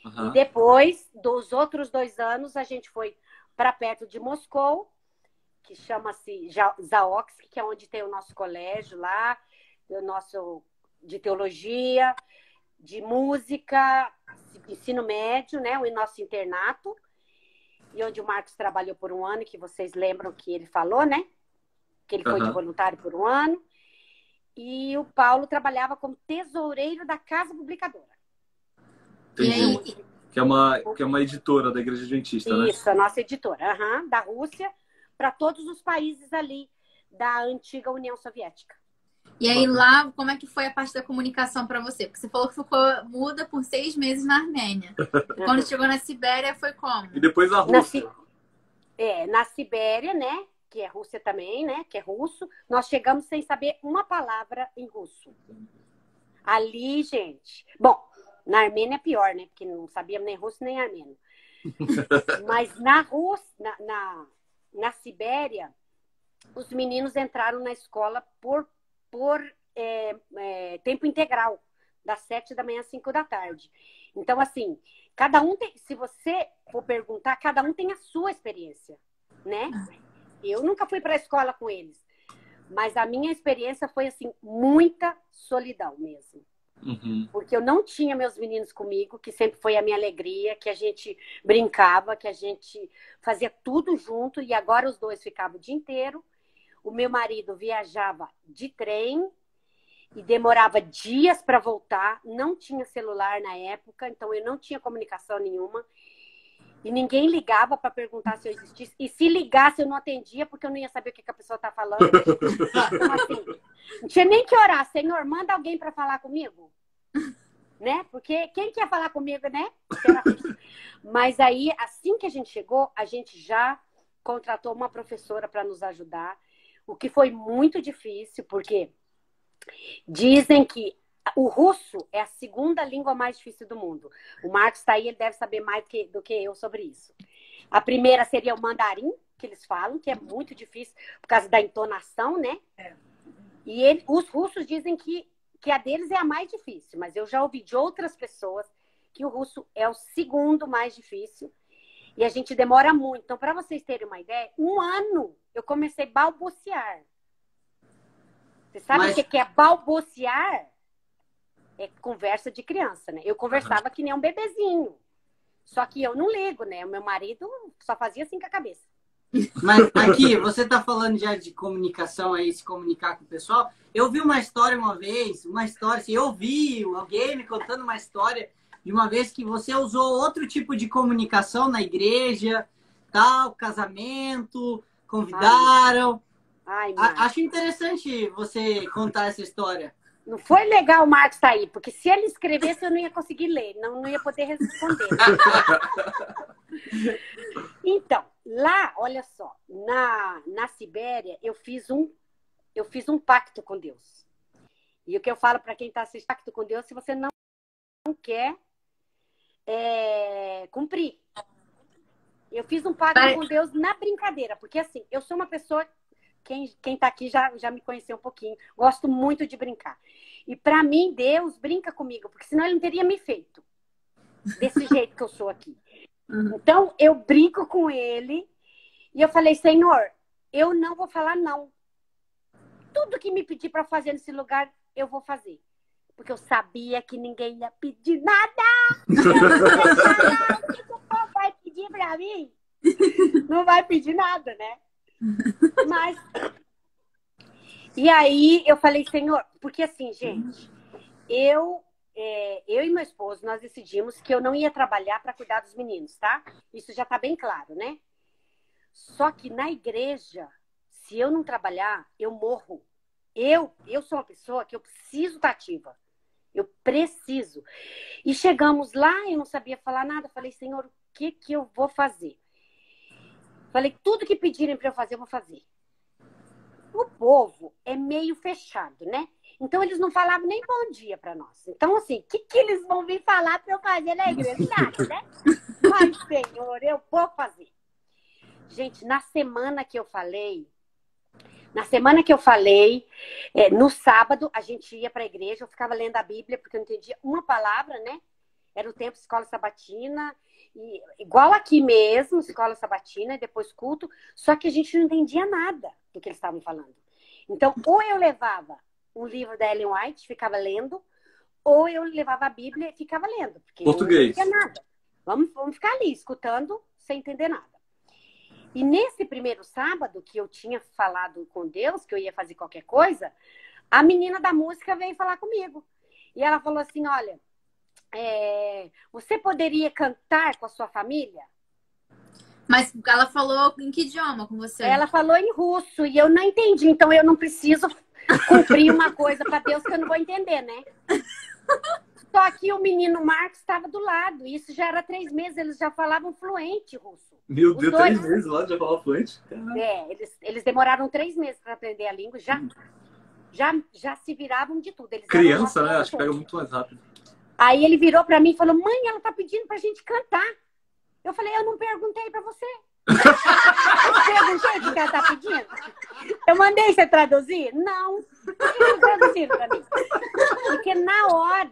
E depois dos outros 2 anos a gente foi para perto de Moscou, que chama-se Zaoks, que é onde tem o nosso colégio lá, o nosso de teologia. de música, ensino médio, né? O nosso internato, e onde o Marcos trabalhou por um ano, que vocês lembram que ele falou, né? Que ele foi de voluntário por um ano. E o Paulo trabalhava como tesoureiro da Casa Publicadora. Entendi. Que é uma editora da Igreja Adventista, né? Isso, a nossa editora, da Rússia, para todos os países ali da antiga União Soviética. E aí lá, como é que foi a parte da comunicação para você? Porque você falou que ficou muda por 6 meses na Armênia. Quando chegou na Sibéria, foi como? E depois a Rússia. Na Sibéria, né? Que é Rússia também, né? Que é russo. Nós chegamos sem saber uma palavra em russo. Ali, gente... Bom, na Armênia é pior, né? Porque não sabíamos nem russo nem armênio. Mas na Rússia, na Sibéria, os meninos entraram na escola por tempo integral, das 7 da manhã às 5 da tarde. Então, assim, cada um tem, se você for perguntar, cada um tem a sua experiência, né? Eu nunca fui para a escola com eles, mas a minha experiência foi, assim, muita solidão mesmo. Porque eu não tinha meus meninos comigo, que sempre foi a minha alegria, que a gente brincava, que a gente fazia tudo junto, e agora os dois ficavam o dia inteiro. O meu marido viajava de trem e demorava dias para voltar. Não tinha celular na época, então eu não tinha comunicação nenhuma. E ninguém ligava para perguntar se eu existisse. E se ligasse, eu não atendia, porque eu não ia saber o que a pessoa está falando. Então, assim, não tinha nem que orar. Senhor, manda alguém para falar comigo. Né? Porque quem quer falar comigo, né? Mas aí, assim que a gente chegou, a gente já contratou uma professora para nos ajudar. O que foi muito difícil, porque dizem que o russo é a segunda língua mais difícil do mundo. O Marcos está aí, ele deve saber mais do que eu sobre isso. A primeira seria o mandarim, que eles falam, que é muito difícil por causa da entonação, né? E os russos dizem que a deles é a mais difícil, mas eu já ouvi de outras pessoas que o russo é o segundo mais difícil. E a gente demora muito. Então, para vocês terem uma ideia, 1 ano eu comecei a balbuciar. Você sabe o que é balbuciar? É conversa de criança, né? Eu conversava que nem um bebezinho. Só que eu não ligo, né? O meu marido só fazia assim com a cabeça. Mas aqui, você tá falando já de comunicação aí, se comunicar com o pessoal. Eu vi uma história uma vez, assim, eu vi alguém me contando uma história de uma vez que você usou outro tipo de comunicação na igreja, tal, casamento, convidaram. Acho interessante você contar essa história. Não foi legal o Marcos estar aí, porque se ele escrevesse eu não ia conseguir ler, não ia poder responder. Então, lá, olha só, na Sibéria eu fiz um pacto com Deus. E o que eu falo para quem está assistindo, pacto com Deus, se você não quer cumprir. Eu fiz um pacto com Deus na brincadeira, porque assim, eu sou uma pessoa, quem tá aqui já me conheceu um pouquinho, gosto muito de brincar. E para mim, Deus brinca comigo, porque senão ele não teria me feito desse jeito que eu sou aqui. Então, eu brinco com ele e eu falei, Senhor, eu não vou falar não. Tudo que me pedir para fazer nesse lugar, eu vou fazer. Porque eu sabia que ninguém ia pedir nada. O que o povo vai pedir para mim? Não vai pedir nada, né? Mas... E aí, eu falei, Senhor... Porque assim, gente, eu e meu esposo, nós decidimos que eu não ia trabalhar para cuidar dos meninos, tá? Isso já tá bem claro, né? Só que na igreja, se eu não trabalhar, eu morro. Eu sou uma pessoa que eu preciso estar ativa. Eu preciso. E chegamos lá, eu não sabia falar nada. Falei, Senhor, o que eu vou fazer? Falei, tudo que pedirem para eu fazer, eu vou fazer. O povo é meio fechado, né? Então, eles não falavam nem bom dia para nós. Então, assim, o que eles vão vir falar para eu fazer na igreja? Nada, né? Mas, Senhor, eu vou fazer. Gente, na semana que eu falei, no sábado, a gente ia para a igreja, eu ficava lendo a Bíblia, porque eu não entendia uma palavra, né? Era o tempo de escola sabatina, e, igual aqui mesmo, escola sabatina, e depois culto, só que a gente não entendia nada do que eles estavam falando. Então, ou eu levava um livro da Ellen White, ficava lendo, ou eu levava a Bíblia e ficava lendo. Porque Português. eu não entendia nada. Vamos ficar ali, escutando, sem entender nada. E nesse primeiro sábado, que eu tinha falado com Deus, que eu ia fazer qualquer coisa, a menina da música veio falar comigo. E ela falou assim, olha, você poderia cantar com a sua família? Mas ela falou em que idioma com você? Ela falou em russo e eu não entendi. Então eu não preciso cumprir uma coisa para Deus que eu não vou entender, né? Só que o menino Marcos estava do lado. Isso já era 3 meses. Eles já falavam fluente russo. Meu Os Deus, dois. 3 meses lá, já falava fluente? Eles demoraram 3 meses para aprender a língua. Já se viravam de tudo. Eles Criança, eram né? Acho que pega todos. muito mais rápido. Aí ele virou para mim e falou, mãe, ela tá pedindo pra gente cantar. Eu falei, eu não perguntei para você. Eu perguntei o que ela tá pedindo. Eu mandei você traduzir? Não. Por que não traduziram para mim? Porque na hora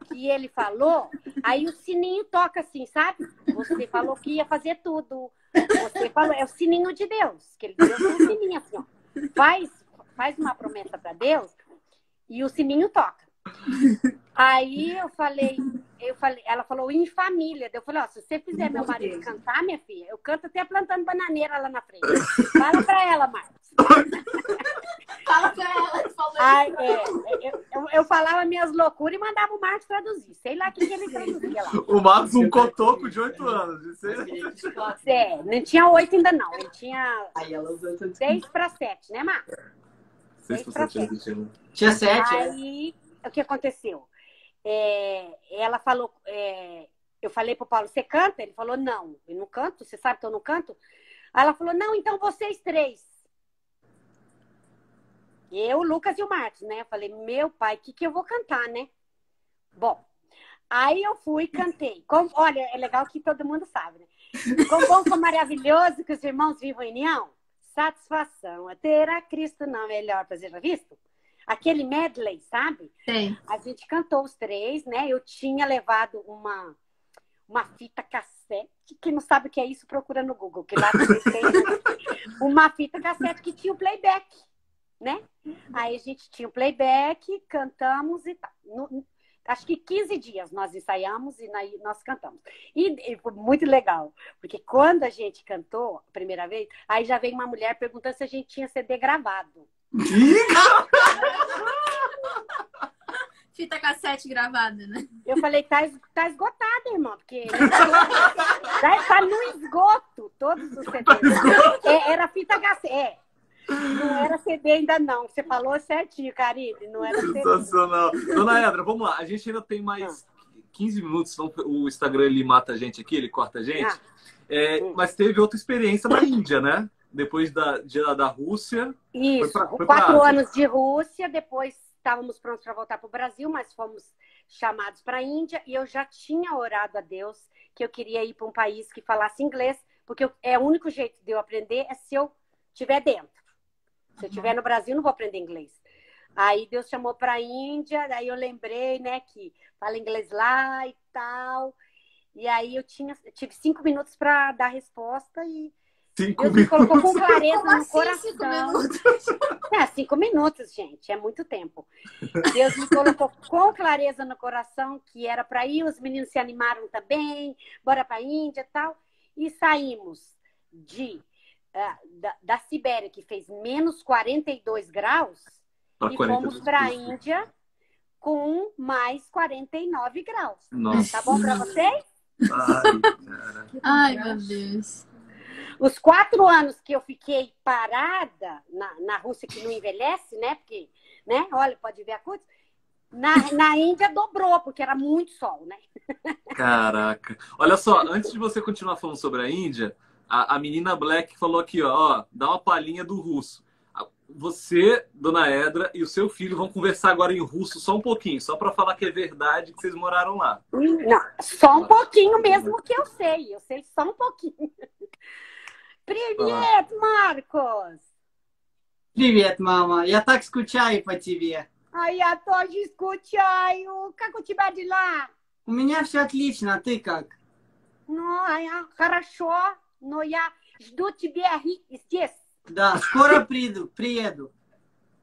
que ele falou, aí o sininho toca assim, sabe? Você falou que ia fazer tudo. Você falou, é o sininho de Deus. Que ele deu um sininho assim, ó. Faz uma promessa para Deus e o sininho toca. Aí eu falei, ela falou em família. Eu falei, ó, se você fizer meu marido cantar, minha filha, eu canto até plantando bananeira lá na frente. Fala pra ela, Marcos. Fala pra ela, falou Aí, eu falava minhas loucuras e mandava o Marcos traduzir. Sei lá o que ele traduzia lá. O Marcos, um cotoco de 8 anos. Não tinha 8 ainda não. Ele tinha Aí ela usou tudo. 6 para 7, né, Marcos? 6%. Tinha 7, Aí, o que aconteceu? Ela falou, eu falei pro Paulo, você canta? Ele falou, não, eu não canto, você sabe que eu não canto? Aí ela falou, não, então vocês 3. Eu, o Lucas e o Marcos, né? Eu falei, meu pai, o que eu vou cantar, né? Bom, aí eu fui e cantei. Olha, é legal que todo mundo sabe, né? Quão bom, quão maravilhoso que os irmãos vivam em união. Satisfação é ter a Cristo não melhor prazer já visto. Aquele medley, sabe? Sim. A gente cantou os 3, né? Eu tinha levado uma fita cassete. Quem não sabe o que é isso, procura no Google. Que lá tem uma fita cassete que tinha o playback, né? Aí a gente tinha o playback, cantamos e tal. Acho que 15 dias nós ensaiamos e nós cantamos. E foi muito legal, porque quando a gente cantou a primeira vez, aí já veio uma mulher perguntando se a gente tinha CD gravado. Fita cassete gravada, né? Eu falei, tá esgotada, irmão, porque tá no esgoto todos os CDs. Era fita cassete. Não era CD ainda não. Você falou certinho, Caribe. Não era CD. Sensacional. Dona Edra, vamos lá. A gente ainda tem mais 15 minutos, senão o Instagram ele mata a gente aqui, ele corta a gente. Mas teve outra experiência na Índia, né? Depois da Rússia. Isso, foi 4 anos de Rússia, depois estávamos prontos para voltar para o Brasil, mas fomos chamados para a Índia e eu já tinha orado a Deus que eu queria ir para um país que falasse inglês, porque o único jeito de eu aprender é se eu estiver dentro. Se eu estiver no Brasil, não vou aprender inglês. Aí Deus chamou para a Índia, daí eu lembrei, né, que fala inglês lá e tal. E aí eu tive 5 minutos para dar resposta e Deus me colocou com clareza no coração. 5 minutos? 5 minutos, gente, é muito tempo. Deus me colocou com clareza no coração que era para ir, os meninos se animaram também, bora para a Índia e tal. E saímos da Sibéria, que fez menos 42 graus, e fomos para a Índia com mais 49 graus. Nossa. Tá bom para vocês? Ai, meu Deus. Os 4 anos que eu fiquei parada na Rússia, que não envelhece, né? Porque, né? Olha, pode ver a coisa. Na Índia dobrou, porque era muito sol, né? Caraca. Olha só, antes de você continuar falando sobre a Índia, a menina Black falou aqui, ó, dá uma palhinha do russo. Você, Dona Edra, e o seu filho vão conversar agora em russo só um pouquinho, só para falar que é verdade que vocês moraram lá. Não, só um pouquinho mesmo que eu sei só um pouquinho. Привет, Маркос! Привет, мама. Я так скучаю по тебе. А я тоже скучаю. Как у тебя дела? У меня все отлично, а ты как? Ну, хорошо, но я жду тебя здесь. Да, скоро приеду.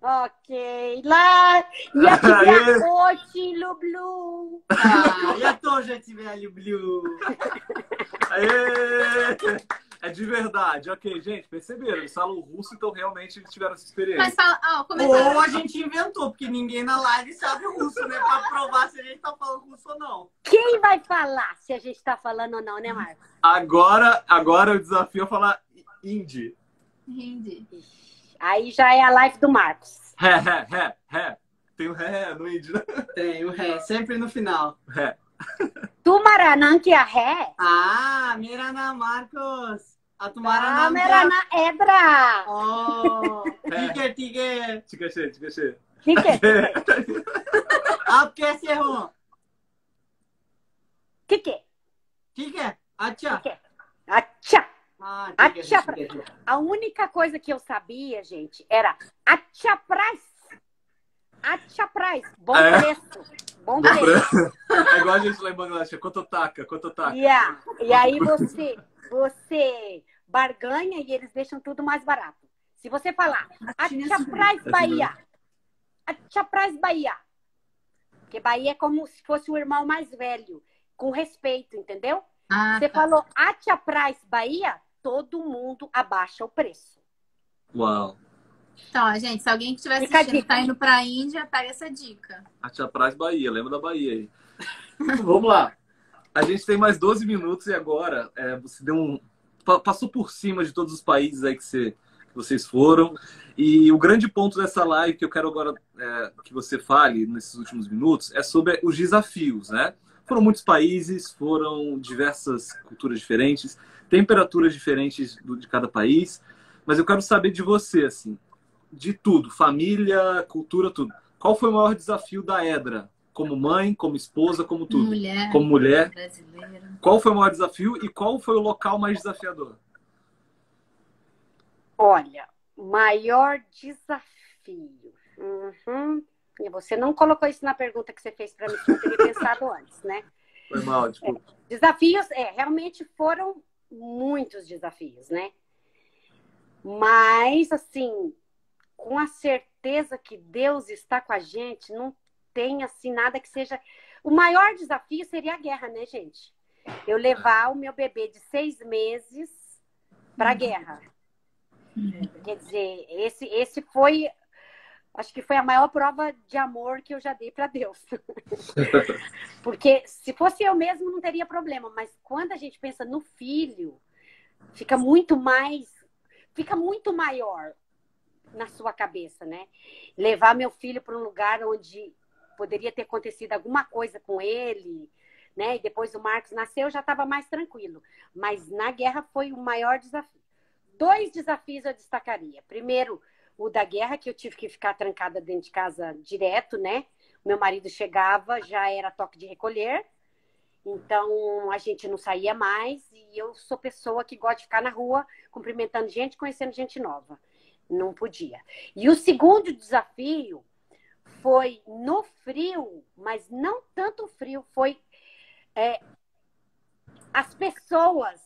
Ok. Lá, я тебя очень люблю. Я тоже тебя люблю. Aê! É de verdade. Ok, gente, perceberam? Eles falam russo, então realmente eles tiveram essa experiência. Mas fala, ó, comentário. Ou a gente inventou, porque ninguém na live sabe russo, né? Pra provar se a gente tá falando russo ou não. Quem vai falar se a gente tá falando ou não, né, Marcos? Agora o desafio é falar hindi. Hindi. Aí já é a live do Marcos. Ré. Tem o ré no hindi, né? Tem o ré, sempre no final. Ré. Tu Maranan que é ré? Ah, Mirana Marcos. A Tumara Maranan Edra. Oh, ठीक है Tica cheio. ठीक है आप कैसे हो? ठीक है ठीक है अच्छा ठीक है अच्छा. हाँ Acha ठीक है A única coisa que eu sabia, gente, era acha price. Acha price. Bom preço. Bom preço. É igual a gente lá em Bangladesh. Quanto taca? Yeah. E aí você barganha e eles deixam tudo mais barato. Se você falar acha price Bahia. Acha price Bahia. Porque Bahia é como se fosse o irmão mais velho. Com respeito, entendeu? Você falou acha price Bahia, todo mundo abaixa o preço. Uau. Então, gente, se alguém que estiver Fica a assistindo dica. tá indo pra Índia, pega essa dica. Atia Praz, Bahia. Lembra da Bahia aí. Vamos lá. A gente tem mais 12 minutos e agora você deu passou por cima de todos os países aí que vocês foram. E o grande ponto dessa live que eu quero agora que você fale nesses últimos minutos é sobre os desafios, né? Foram muitos países, foram diversas culturas diferentes, temperaturas diferentes de cada país. Mas eu quero saber de você, assim, de tudo, família, cultura, tudo. Qual foi o maior desafio da Edra? Como mãe, como esposa, como tudo? Como mulher. Brasileira. Qual foi o maior desafio e qual foi o local mais desafiador? Olha, maior desafio. E você não colocou isso na pergunta que você fez para mim, que eu teria pensado antes, né? Foi mal, desculpa. Desafios, realmente foram muitos desafios, né? Mas, assim, com a certeza que Deus está com a gente, não tem, assim, nada que seja... O maior desafio seria a guerra, né, gente? Eu levar o meu bebê de 6 meses para a guerra. Quer dizer, esse foi... Acho que foi a maior prova de amor que eu já dei para Deus. Porque se fosse eu mesmo, não teria problema. Mas quando a gente pensa no filho, fica muito maior na sua cabeça, né? Levar meu filho para um lugar onde poderia ter acontecido alguma coisa com ele, né? E depois o Marcos nasceu, já estava mais tranquilo. Mas na guerra foi o maior desafio. 2 desafios eu destacaria. Primeiro, o da guerra, que eu tive que ficar trancada dentro de casa direto, né? Meu marido chegava, já era toque de recolher. Então, a gente não saía mais. E eu sou pessoa que gosta de ficar na rua, cumprimentando gente, conhecendo gente nova. Não podia. E o segundo desafio foi no frio, mas não tanto frio, foi as pessoas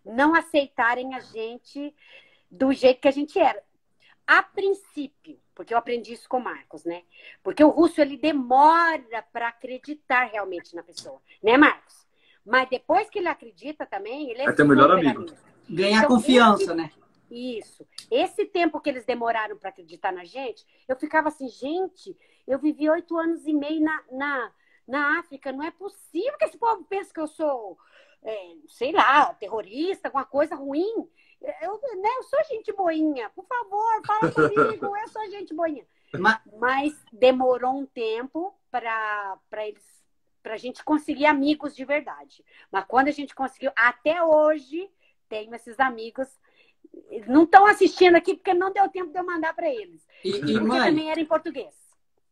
não aceitarem a gente do jeito que a gente era. A princípio, porque eu aprendi isso com o Marcos, né? Porque o russo, ele demora para acreditar realmente na pessoa, né, Marcos? Mas depois que ele acredita também, ele é teu melhor amigo. Ganhar confiança, né? Isso. Esse tempo que eles demoraram para acreditar na gente, eu ficava assim, gente, eu vivi 8 anos e meio na África, não é possível que esse povo pense que eu sou, sei lá, terrorista, alguma coisa ruim. Eu sou gente boinha, por favor, fala comigo, eu sou gente boinha. Mas demorou um tempo para a gente conseguir amigos de verdade. Mas quando a gente conseguiu, até hoje, tenho esses amigos. Não estão assistindo aqui porque não deu tempo de eu mandar para eles. E porque mãe, também era em português.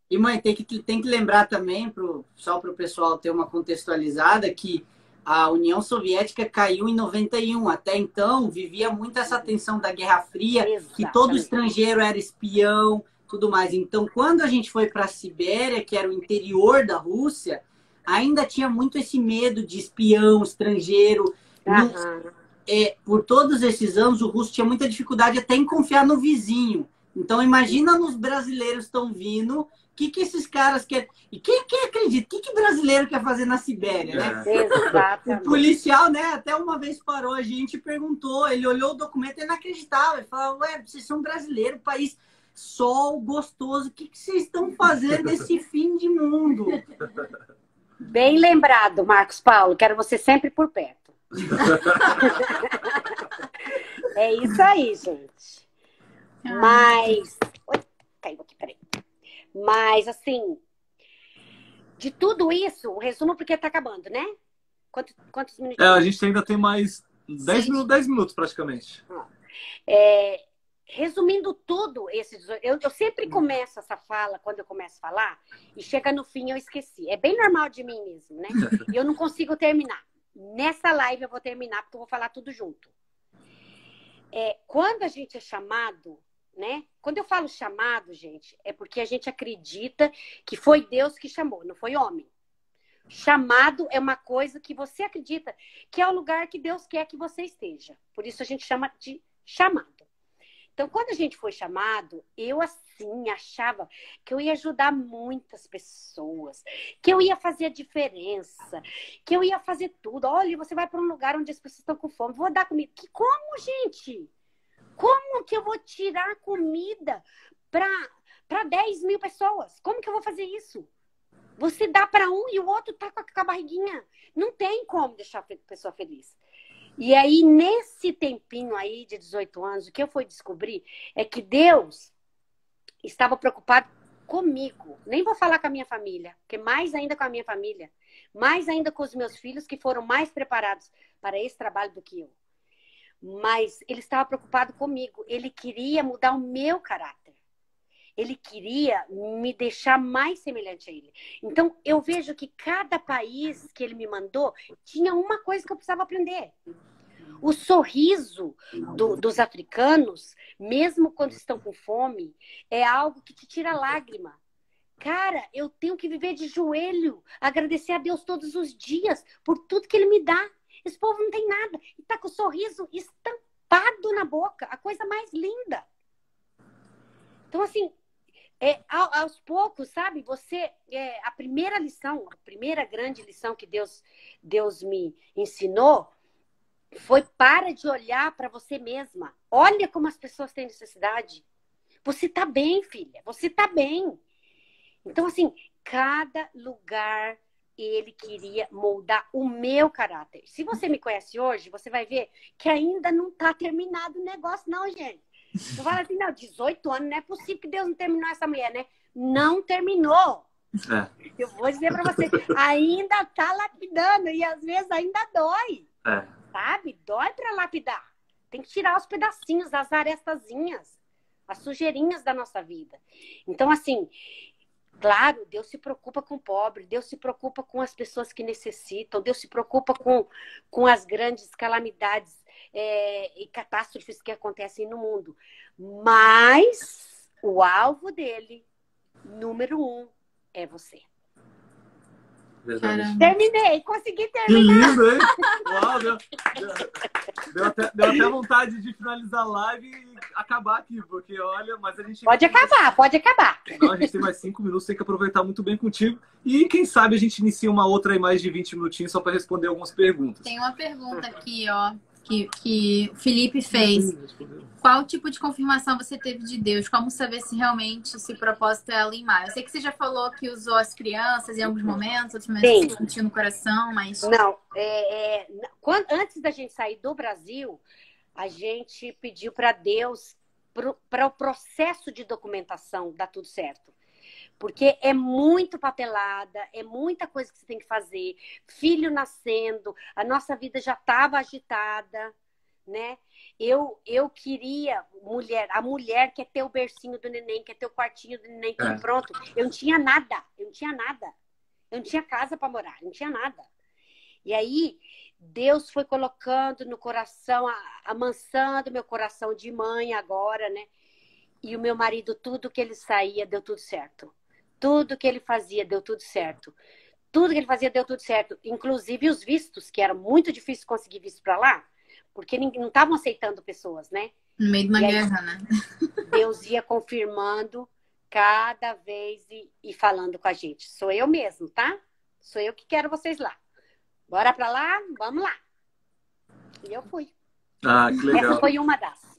E mãe, tem que lembrar também, só para o pessoal ter uma contextualizada, que a União Soviética caiu em 91. Até então, vivia muito essa tensão da Guerra Fria, que todo estrangeiro era espião, tudo mais. Então, quando a gente foi para a Sibéria, que era o interior da Rússia, ainda tinha muito esse medo de espião, estrangeiro. Por todos esses anos, o russo tinha muita dificuldade até em confiar no vizinho. Então, imagina nos brasileiros estão vindo, o que esses caras querem... E quem acredita? O que brasileiro quer fazer na Sibéria, né? Exatamente. O policial, né, até uma vez parou a gente e perguntou, ele olhou o documento e não acreditava. Ele falou, ué, vocês são brasileiros, país sol, gostoso, o que vocês estão fazendo nesse fim de mundo? Bem lembrado, Marcos Paulo. Quero você sempre por perto. É isso aí, gente. Mas... Oi, caiu aqui, peraí. Mas, assim, de tudo isso, o resumo, porque tá acabando, né? Quantos minutos? A gente ainda tem mais 10 minutos praticamente. Resumindo tudo, eu sempre começo essa fala, quando eu começo a falar, e chega no fim eu esqueci. É bem normal de mim mesmo, né? E eu não consigo terminar. Nessa live eu vou terminar, porque eu vou falar tudo junto. Quando a gente é chamado, né? Quando eu falo chamado, gente, é porque a gente acredita que foi Deus que chamou, não foi homem. Chamado é uma coisa que você acredita que é o lugar que Deus quer que você esteja. Por isso a gente chama de chamado. Então, quando a gente foi chamado, eu assim achava que eu ia ajudar muitas pessoas, que eu ia fazer a diferença, que eu ia fazer tudo. Olha, você vai para um lugar onde as pessoas estão com fome, vou dar comida. Como, gente? Como que eu vou tirar comida para 10 mil pessoas? Como que eu vou fazer isso? Você dá para um e o outro tá com a barriguinha. Não tem como deixar a pessoa feliz. E aí, nesse tempinho aí de 18 anos, o que eu fui descobrir é que Deus estava preocupado comigo. Nem vou falar com a minha família, porque mais ainda com a minha família, mais ainda com os meus filhos, que foram mais preparados para esse trabalho do que eu. Mas ele estava preocupado comigo. Ele queria mudar o meu caráter. Ele queria me deixar mais semelhante a ele. Então, eu vejo que cada país que ele me mandou tinha uma coisa que eu precisava aprender. O sorriso dos africanos, mesmo quando estão com fome, é algo que te tira lágrima. Cara, eu tenho que viver de joelho, agradecer a Deus todos os dias por tudo que ele me dá. Esse povo não tem nada. E tá com o sorriso estampado na boca. A coisa mais linda. Então, assim, aos poucos, sabe? A primeira lição, a primeira grande lição que Deus me ensinou foi: para de olhar para você mesma. Olha como as pessoas têm necessidade. Você tá bem, filha. Você tá bem. Então, assim, cada lugar ele queria moldar o meu caráter. Se você me conhece hoje, você vai ver que ainda não tá terminado o negócio, não, gente. Você fala assim, não, 18 anos, não é possível que Deus não terminou essa mulher, né? Não terminou. Eu vou dizer pra você, ainda tá lapidando e às vezes ainda dói. Sabe? Dói pra lapidar. Tem que tirar os pedacinhos, as arestazinhas, as sujeirinhas da nossa vida. Então, assim, claro, Deus se preocupa com o pobre, Deus se preocupa com as pessoas que necessitam, Deus se preocupa com as grandes calamidades e catástrofes que acontecem no mundo. Mas o alvo dele, número 1, é você. Verdade. Terminei, consegui Que terminar. lindo, hein? Uau, deu até vontade de finalizar a live e acabar aqui, porque olha, mas a gente... Pode acabar. Não, a gente tem mais 5 minutos, tem que aproveitar muito bem contigo. E quem sabe a gente inicia uma outra aí mais de 20 minutinhos só para responder algumas perguntas. Tem uma pergunta aqui, ó, que o Felipe fez. Qual tipo de confirmação você teve de Deus? Como saber se realmente esse propósito é alinhar? Eu sei que você já falou que usou as crianças em alguns momentos, outros momentos você sentiu no coração, mas... Não, antes da gente sair do Brasil, a gente pediu para Deus, para o processo de documentação dar tudo certo. Porque é muito papelada, é muita coisa que você tem que fazer. Filho nascendo, a nossa vida já estava agitada, né? Eu queria a mulher quer ter o bercinho do neném, quer ter o quartinho do neném, tudo pronto. Eu não tinha nada. Eu não tinha casa para morar, não tinha nada. E aí, Deus foi colocando no coração, amansando meu coração de mãe agora, né? E o meu marido, tudo que ele saía, deu tudo certo. Tudo que ele fazia, deu tudo certo. Tudo que ele fazia, deu tudo certo. Inclusive os vistos, que era muito difícil conseguir visto para lá, porque não estavam aceitando pessoas, né? No meio de uma E aí, guerra, né? Deus ia confirmando cada vez e falando com a gente. Sou eu mesmo, tá? Sou eu que quero vocês lá. Bora pra lá? Vamos lá. E eu fui. Ah, que legal. Essa foi uma das.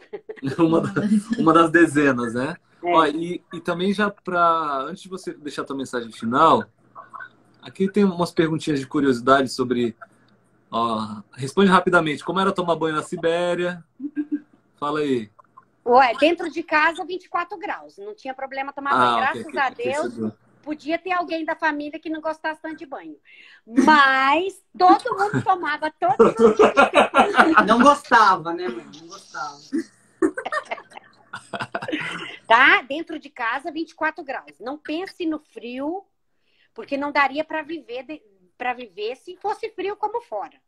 Uma das dezenas, né? É. Ó, e também já antes de você deixar a tua mensagem final, aqui tem umas perguntinhas de curiosidade sobre... Ó, responde rapidamente. Como era tomar banho na Sibéria? Fala aí. Ué, dentro de casa, 24 graus. Não tinha problema tomar banho. Graças ok, a Deus, podia ter alguém da família que não gostasse tanto de banho. Mas todo mundo tomava todos os dias. Não gostava, né, mãe? Não gostava. Tá? Dentro de casa, 24 graus. Não pense no frio, porque não daria para viver se fosse frio como fora.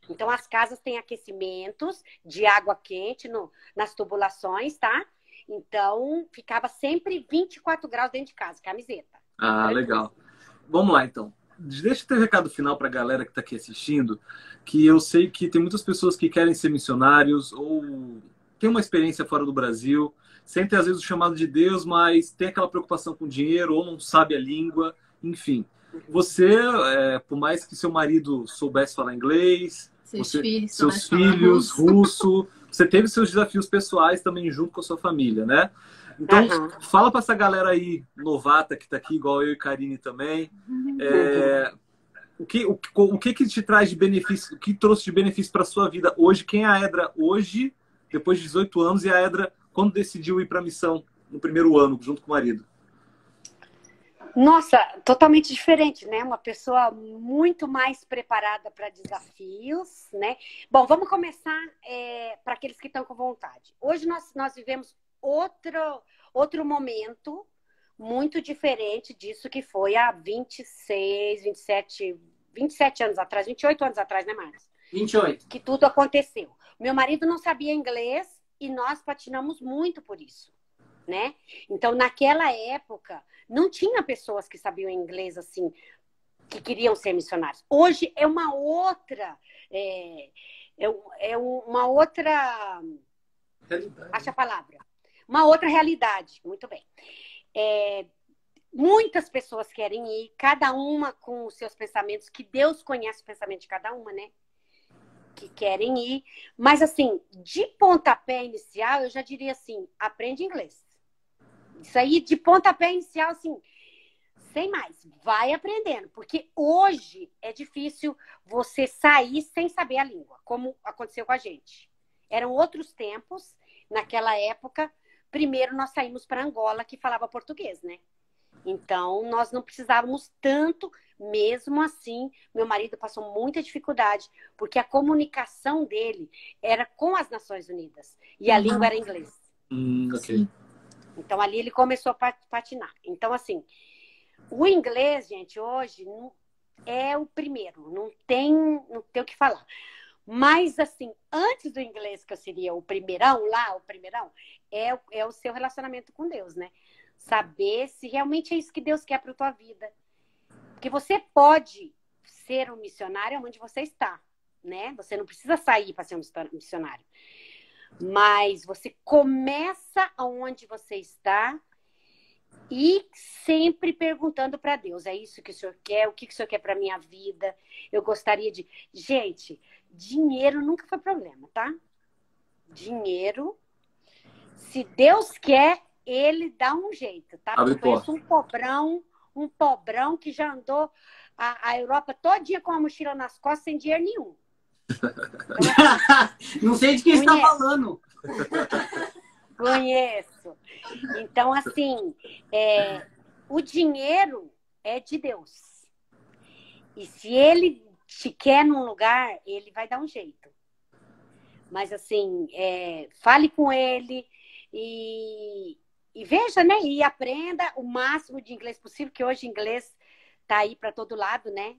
Então, as casas têm aquecimentos de água quente nas tubulações, tá? Então, ficava sempre 24 graus dentro de casa, camiseta. Ah, legal. Vamos lá, então. Deixa eu ter um recado final para a galera que está aqui assistindo, que eu sei que tem muitas pessoas que querem ser missionários ou tem uma experiência fora do Brasil, sentem às vezes o chamado de Deus, mas tem aquela preocupação com dinheiro ou não sabe a língua, enfim. Você, por mais que seu marido soubesse falar inglês, seus filhos, russo, você teve seus desafios pessoais também junto com a sua família, né? Então, fala para essa galera aí, novata, que está aqui, igual eu e Karine também, o que te traz de benefício, o que trouxe de benefício para a sua vida hoje? Quem é a Edra hoje, depois de 18 anos, e a Edra quando decidiu ir para a missão no primeiro ano, junto com o marido? Nossa, totalmente diferente, né? Uma pessoa muito mais preparada para desafios, né? Bom, vamos começar para aqueles que estão com vontade. Hoje nós vivemos outro momento muito diferente disso que foi há 27 anos atrás, 28 anos atrás, né, Marcos? 28. Que tudo aconteceu. Meu marido não sabia inglês e nós patinamos muito por isso, né? Então, naquela época, não tinha pessoas que sabiam inglês assim, que queriam ser missionários. Hoje é uma outra... uma outra... Realidade. Acha a palavra. Uma outra realidade. Muito bem. Muitas pessoas querem ir, cada uma com os seus pensamentos, que Deus conhece o pensamento de cada uma, né? Que querem ir. Mas, assim, de pontapé inicial, eu já diria assim, aprende inglês. Isso aí, de pontapé inicial, assim, sem mais, vai aprendendo. Porque hoje é difícil você sair sem saber a língua, como aconteceu com a gente. Eram outros tempos, naquela época. Primeiro, nós saímos para Angola, que falava português, né? Então, nós não precisávamos tanto, mesmo assim, meu marido passou muita dificuldade, porque a comunicação dele era com as Nações Unidas, e a língua era inglês. Ok. Então, ali ele começou a patinar. Então, assim, o inglês, gente, hoje é o primeiro, não tem o que falar. Mas, assim, antes do inglês, que eu seria o primeirão, é o seu relacionamento com Deus, né? Saber se realmente é isso que Deus quer para a tua vida. Porque você pode ser um missionário onde você está, né? Você não precisa sair para ser um missionário. Mas você começa onde você está e sempre perguntando para Deus, é isso que o Senhor quer? O que o Senhor quer para minha vida? Eu gostaria de... Gente, dinheiro nunca foi problema, tá? Dinheiro, se Deus quer, ele dá um jeito, tá? Abre Eu conheço um pobrão que já andou a Europa todinha com a mochila nas costas sem dinheiro nenhum. Não sei de quem você está falando. Conheço. Então, assim, o dinheiro é de Deus. E se ele te quer num lugar, ele vai dar um jeito. Mas, assim, fale com ele e veja, né? E aprenda o máximo de inglês possível, que hoje inglês tá aí para todo lado, né?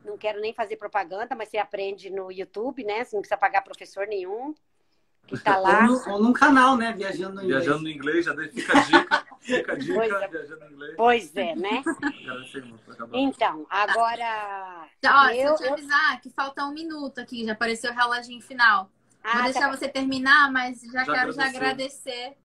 Não quero nem fazer propaganda, mas você aprende no YouTube, né? Você não precisa pagar professor nenhum. Que tá lá. Ou num canal, né? Viajando no inglês. Viajando no inglês, já fica a dica. Fica a dica, viajando no inglês. Pois é, né? Então, agora... Deixa eu te avisar que falta 1 minuto aqui, já apareceu o reloginho final. Vou deixar você terminar, mas já quero agradecer. agradecer